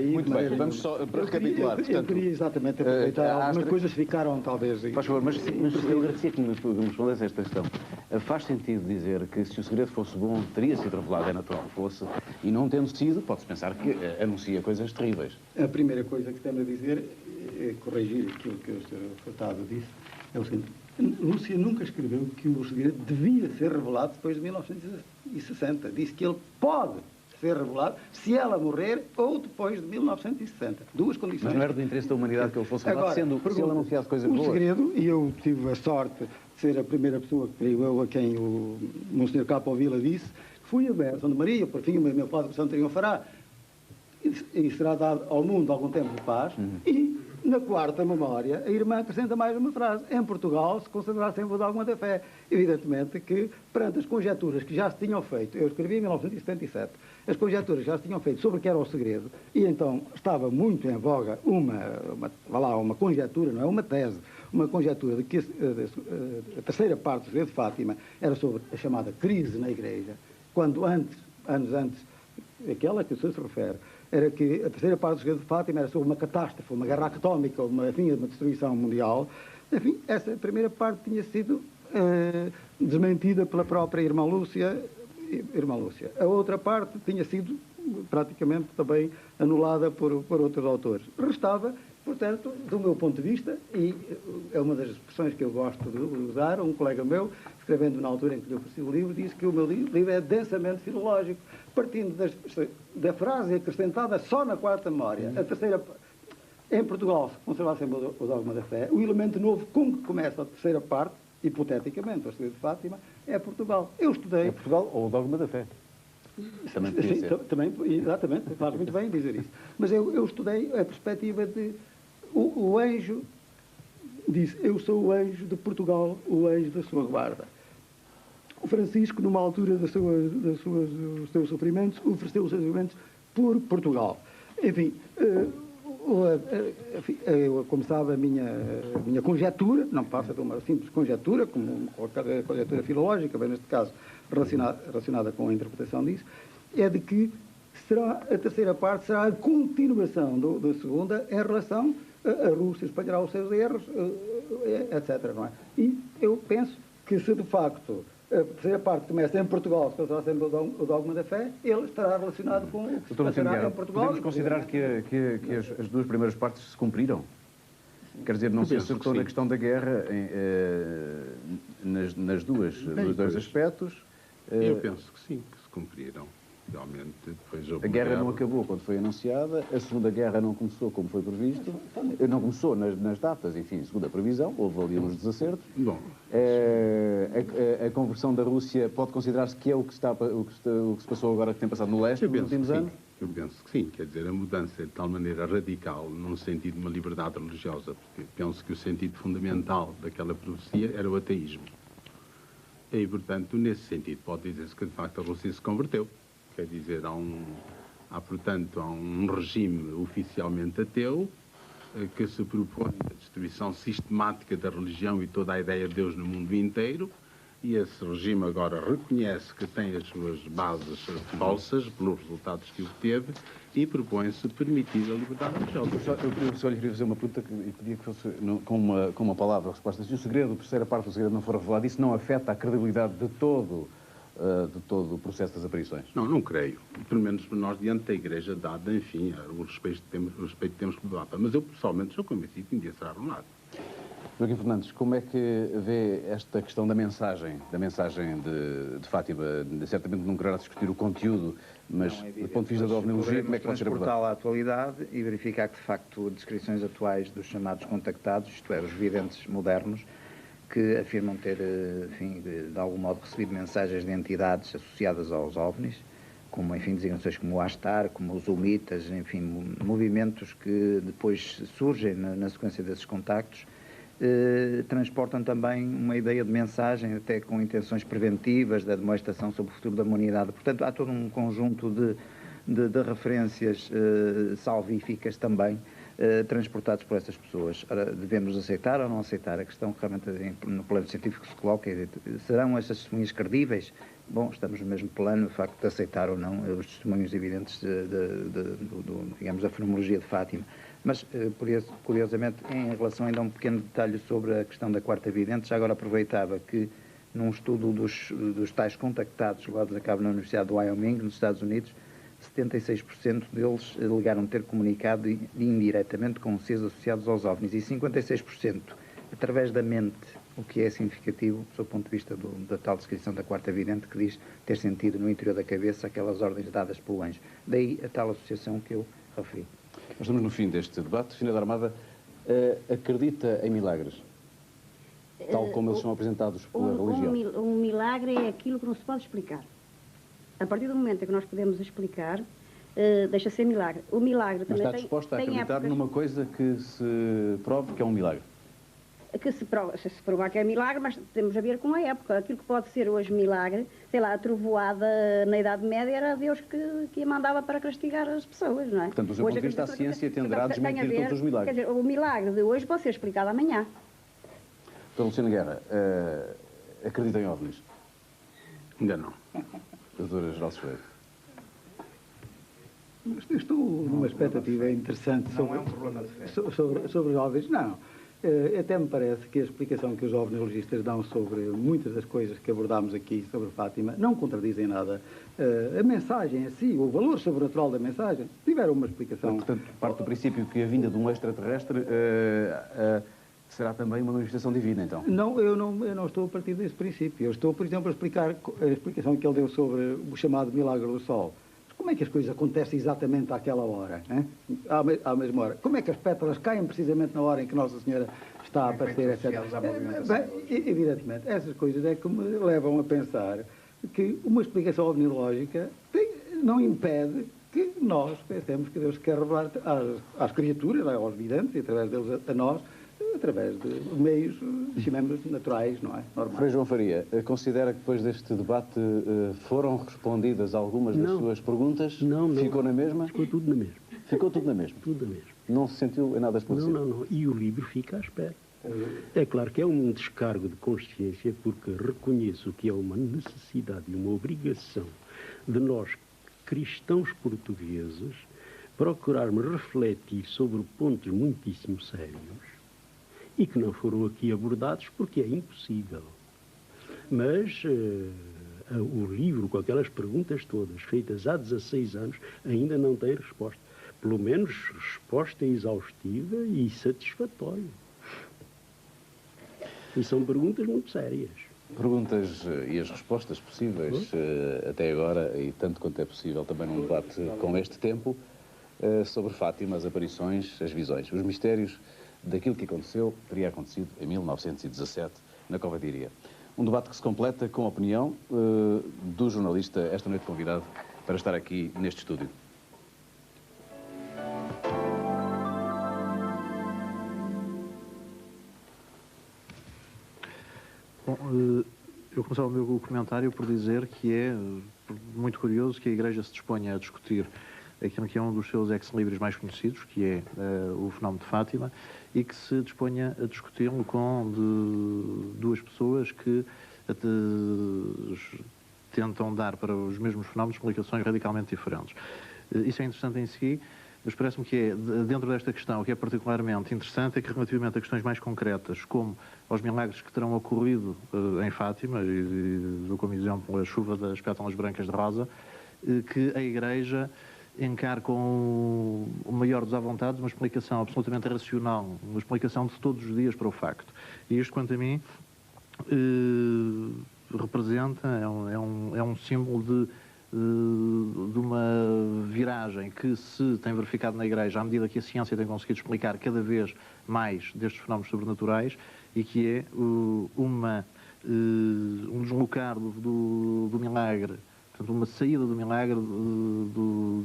Muito bem, vamos só para recapitular. Eu queria exatamente aproveitar. Algumas coisas ficaram, talvez... Faz favor, mas eu agradecia que me respondesse a esta questão. Faz sentido dizer que, se o segredo fosse bom, teria sido revelado, é natural que fosse, e não tendo sido, pode-se pensar que anuncia coisas terríveis. A primeira coisa que temos a dizer é corrigir aquilo que o Sr. Furtado disse. É o seguinte: Lúcia nunca escreveu que o segredo devia ser revelado depois de 1960. Disse que ele pode ser revelado se ela morrer ou depois de 1960. 2 condições. Mas não era do interesse da humanidade que ele fosse revelado, sendo se ele anunciasse coisas boas? O segredo, e eu tive a sorte de ser a primeira pessoa, creio eu, a quem o Monsenhor Capo Vila disse, fui aberto, Santa Maria, por fim, o meu Padre Santo triunfará, e será dado ao mundo algum tempo de paz, e na quarta memória, a irmã acrescenta mais uma frase: em Portugal se considerará sempre o dogma da fé. Evidentemente que, perante as conjecturas que já se tinham feito, eu escrevi em 1977, as conjecturas que já se tinham feito sobre o que era o segredo, e então estava muito em voga uma conjectura, não é uma tese, uma conjectura de que a terceira parte do segredo de Fátima era sobre a chamada crise na Igreja, quando anos antes, aquela que o senhor se refere, era que a terceira parte do segredo de Fátima era sobre uma catástrofe, uma guerra atómica, uma destruição mundial. Enfim, essa primeira parte tinha sido desmentida pela própria irmã Lúcia. A outra parte tinha sido praticamente também anulada por outros autores. Restava, portanto, do meu ponto de vista, e é uma das expressões que eu gosto de usar, um colega meu, escrevendo na altura em que lhe ofereci o livro, disse que o meu livro é densamente filológico, partindo da frase acrescentada só na quarta memória. A terceira, em Portugal, se conservar sempre o dogma da fé, o elemento novo com que começa a terceira parte, hipoteticamente, o segredo de Fátima, é Portugal. Eu estudei... É Portugal ou o dogma da fé? Também podia ser. Também, exatamente, claro, muito bem dizer isso. Mas eu estudei a perspectiva de... O anjo disse: eu sou o anjo de Portugal, o anjo da sua guarda. O Francisco, numa altura dos seus sofrimentos, ofereceu os seus sofrimentos por Portugal. Enfim, como sabe, a minha conjectura, não passa de uma simples conjectura, como qualquer conjectura filológica, bem neste caso relacionada com a interpretação disso, é de que a terceira parte será a continuação da segunda em relação a Rússia espalhará os seus erros, etc. Não é? E eu penso que se de facto a terceira parte começa em Portugal, se continuar sendo o dogma da fé, ele estará relacionado com o que se passará em Portugal. Podemos considerar que as duas primeiras partes se cumpriram? Quer dizer, não se acertou na questão da guerra nos dois aspectos? Eu penso que sim, que se cumpriram. Realmente, depois a guerra não acabou quando foi anunciada, a Segunda Guerra não começou como foi previsto, não começou nas datas, enfim, segundo a previsão, houve ali uns desacertos. Bom, a conversão da Rússia pode considerar-se que é o que se passou agora, que tem passado no leste nos últimos anos? Eu penso que sim, quer dizer, a mudança é de tal maneira radical, num sentido de uma liberdade religiosa, porque penso que o sentido fundamental daquela profecia era o ateísmo. E, portanto, nesse sentido, pode dizer-se que, de facto, a Rússia se converteu. Quer dizer, portanto, há um regime oficialmente ateu que se propõe a destruição sistemática da religião e toda a ideia de Deus no mundo inteiro, e esse regime agora reconhece que tem as suas bases falsas pelos resultados que obteve e propõe-se permitir a liberdade religiosa. Eu só lhe queria fazer uma pergunta e pedia que fosse com uma palavra a resposta. Se o segredo, a terceira parte do segredo não for revelado, isso não afeta a credibilidade de todo o processo das aparições? Não creio. Pelo menos nós, diante da Igreja, dada, enfim, o respeito que temos com o Papa. Mas eu, pessoalmente, sou convencido que um dia será revelado. Joaquim Fernandes, como é que vê esta questão da mensagem de Fátima? Certamente não quererá discutir o conteúdo, mas do ponto de vista da ovniologia, como é que pode ser abordado? Transportá-la à atualidade e verificar que, de facto, descrições atuais dos chamados contactados, isto é, os videntes modernos, que afirmam ter, enfim, de algum modo recebido mensagens de entidades associadas aos OVNIs, como, enfim, designações como o Astar, como os Humitas, enfim, movimentos que depois surgem na sequência desses contactos, transportam também uma ideia de mensagem, até com intenções preventivas, de demonstração sobre o futuro da humanidade. Portanto, há todo um conjunto de referências salvíficas também, transportados por essas pessoas. Ora, devemos aceitar ou não aceitar? A questão que realmente no plano científico se coloca é: serão essas testemunhas credíveis? Bom, estamos no mesmo plano, o facto de aceitar ou não os testemunhos evidentes digamos, da fenomenologia de Fátima. Mas, curiosamente, em relação ainda a um pequeno detalhe sobre a questão da quarta vidente, já agora aproveitava que, num estudo dos tais contactados levados a cabo na Universidade do Wyoming, nos Estados Unidos, 76% deles alegaram ter comunicado indiretamente com seres associados aos OVNIs e 56% através da mente, o que é significativo do ponto de vista da tal descrição da quarta vidente, que diz ter sentido no interior da cabeça aquelas ordens dadas pelo anjo. Daí a tal associação que eu referi. Nós estamos no fim deste debate. Finalidade Armada, acredita em milagres, tal como eles são apresentados pela religião? Um milagre é aquilo que não se pode explicar. A partir do momento em que nós podemos explicar, deixa ser milagre. O milagre também está disposta a acreditar numa coisa que se prove que é um milagre? Que se provar que é milagre, mas temos a ver com a época. Aquilo que pode ser hoje milagre, sei lá, a trovoada na Idade Média era Deus que a mandava para castigar as pessoas, não é? Portanto, do seu ponto de vista, a ciência tenderá a desmentir todos os milagres. Quer dizer, o milagre de hoje pode ser explicado amanhã. Doutor Luciano Guerra, acredita em OVNIs? Ainda não. Doutora Geraldo Ferreira. Estou numa expectativa interessante sobre os OVNIs. Não. Até me parece que a explicação que os ovniologistas dão sobre muitas das coisas que abordámos aqui sobre Fátima não contradizem nada. A mensagem em si, o valor sobrenatural da mensagem, tiveram uma explicação. Portanto, parte do princípio que a vinda de um extraterrestre será também uma manifestação divina, então? Não, eu não estou a partir desse princípio. Eu estou, por exemplo, a explicar a explicação que ele deu sobre o chamado milagre do Sol. Como é que as coisas acontecem exatamente àquela hora, hein? À mesma hora? Como é que as pétalas caem precisamente na hora em que Nossa Senhora está a aparecer, etc. Evidentemente, essas coisas é que me levam a pensar que uma explicação ovnilógica não impede que nós pensemos que Deus quer revelar às criaturas, aos videntes, e através deles a nós, através de meios, chamemos naturais, não é? Normais. Frei João Faria, considera que depois deste debate foram respondidas algumas das suas perguntas? Não. Ficou na mesma? Ficou tudo na mesma. Ficou tudo na mesma? Tudo na mesma. Não se sentiu em nada esclarecido? Não. E o livro fica à espera. É claro que é um descargo de consciência, porque reconheço que é uma necessidade e uma obrigação de nós, cristãos portugueses, procurarmos refletir sobre pontos muitíssimo sérios e que não foram aqui abordados porque é impossível. Mas o livro, com aquelas perguntas todas, feitas há 16 anos, ainda não tem resposta. Pelo menos resposta exaustiva e satisfatória. E são perguntas muito sérias. Perguntas e as respostas possíveis até agora, e tanto quanto é possível também num debate com este tempo, sobre Fátima, as aparições, as visões, os mistérios daquilo que aconteceu, teria acontecido em 1917, na Cova de Iria. Um debate que se completa com a opinião do jornalista, esta noite convidado, para estar aqui neste estúdio. Bom, eu começava o meu comentário por dizer que é muito curioso que a Igreja se disponha a discutir aquilo que é um dos seus ex-libris mais conhecidos, que é o fenómeno de Fátima, e que se disponha a discuti-lo com duas pessoas que tentam dar para os mesmos fenómenos explicações radicalmente diferentes. Isso é interessante em si, mas parece-me que é, dentro desta questão, o que é particularmente interessante é que, relativamente a questões mais concretas, como aos milagres que terão ocorrido em Fátima, e dou como exemplo a chuva das pétalas brancas de rosa, que a Igreja encara com o maior dos avontados uma explicação absolutamente racional, uma explicação de todos os dias para o facto. E isto, quanto a mim, representa, é um símbolo de uma viragem que se tem verificado na Igreja à medida que a ciência tem conseguido explicar cada vez mais destes fenómenos sobrenaturais, e que é um deslocar do milagre, portanto, uma saída do milagre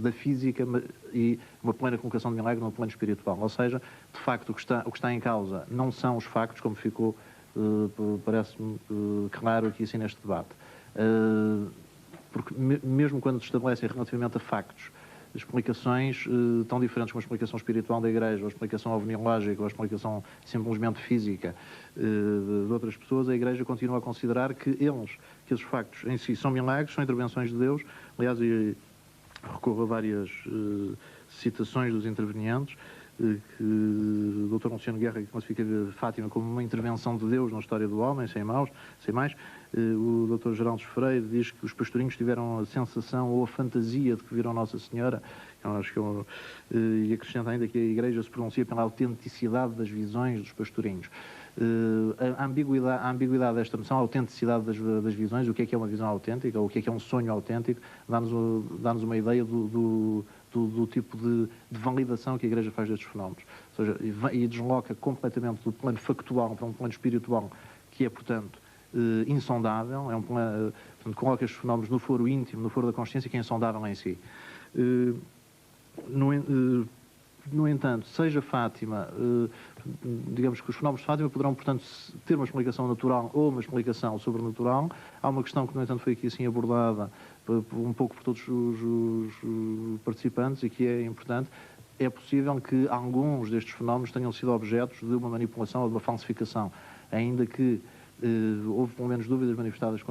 da física e uma plena colocação do milagre no plano espiritual. Ou seja, de facto, o que está em causa não são os factos, como ficou, parece-me claro aqui assim neste debate. Porque mesmo quando se estabelecem relativamente a factos explicações tão diferentes como a explicação espiritual da Igreja, ou a explicação ovniológica, ou a explicação simplesmente física de outras pessoas, a Igreja continua a considerar que esses factos em si são milagres, são intervenções de Deus. Aliás, recorro a várias citações dos intervenientes, que o Dr. Luciano Guerra classifica Fátima como uma intervenção de Deus na história do homem, sem mais. O Dr. Geraldo Freire diz que os pastorinhos tiveram a sensação ou a fantasia de que viram Nossa Senhora. Eu acho que e acrescenta ainda que a Igreja se pronuncia pela autenticidade das visões dos pastorinhos. A ambiguidade desta noção, a autenticidade das visões, o que é uma visão autêntica, o que é um sonho autêntico, dá-nos uma ideia do tipo de validação que a Igreja faz destes fenómenos. Ou seja, e desloca completamente do plano factual para um plano espiritual, que é, portanto, insondável, portanto, coloca estes fenómenos no foro íntimo, no foro da consciência, que é insondável em si. No entanto, seja Fátima, digamos que os fenómenos de Fátima poderão, portanto, ter uma explicação natural ou uma explicação sobrenatural. Há uma questão que, no entanto, foi aqui assim abordada um pouco por todos os participantes e que é importante. É possível que alguns destes fenómenos tenham sido objetos de uma manipulação ou de uma falsificação, ainda que houve pelo menos dúvidas manifestadas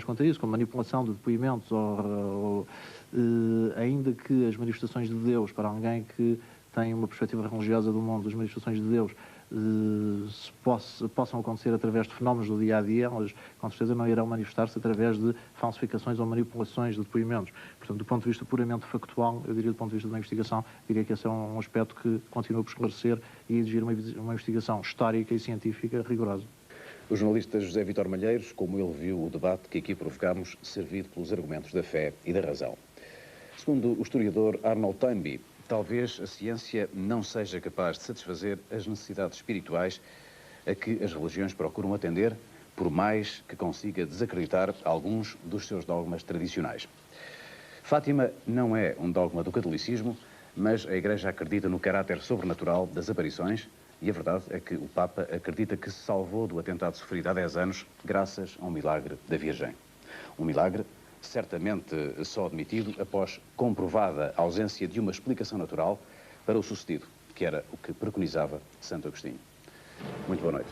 quanto a isso, como manipulação de depoimentos ainda que as manifestações de Deus, para alguém que tem uma perspectiva religiosa do mundo, as manifestações de Deus possam acontecer através de fenómenos do dia-a-dia, elas com certeza não irão manifestar-se através de falsificações ou manipulações de depoimentos. Portanto, do ponto de vista puramente factual, eu diria do ponto de vista de uma investigação, diria que esse é um aspecto que continua por esclarecer e exigir uma investigação histórica e científica rigorosa. O jornalista José Vítor Malheiros, como ele viu o debate que aqui provocámos, servido pelos argumentos da fé e da razão. Segundo o historiador Arnold Toynbee, talvez a ciência não seja capaz de satisfazer as necessidades espirituais a que as religiões procuram atender, por mais que consiga desacreditar alguns dos seus dogmas tradicionais. Fátima não é um dogma do catolicismo, mas a Igreja acredita no caráter sobrenatural das aparições, e a verdade é que o Papa acredita que se salvou do atentado sofrido há 10 anos graças a um milagre da Virgem. Um milagre certamente só admitido após comprovada a ausência de uma explicação natural para o sucedido, que era o que preconizava Santo Agostinho. Muito boa noite.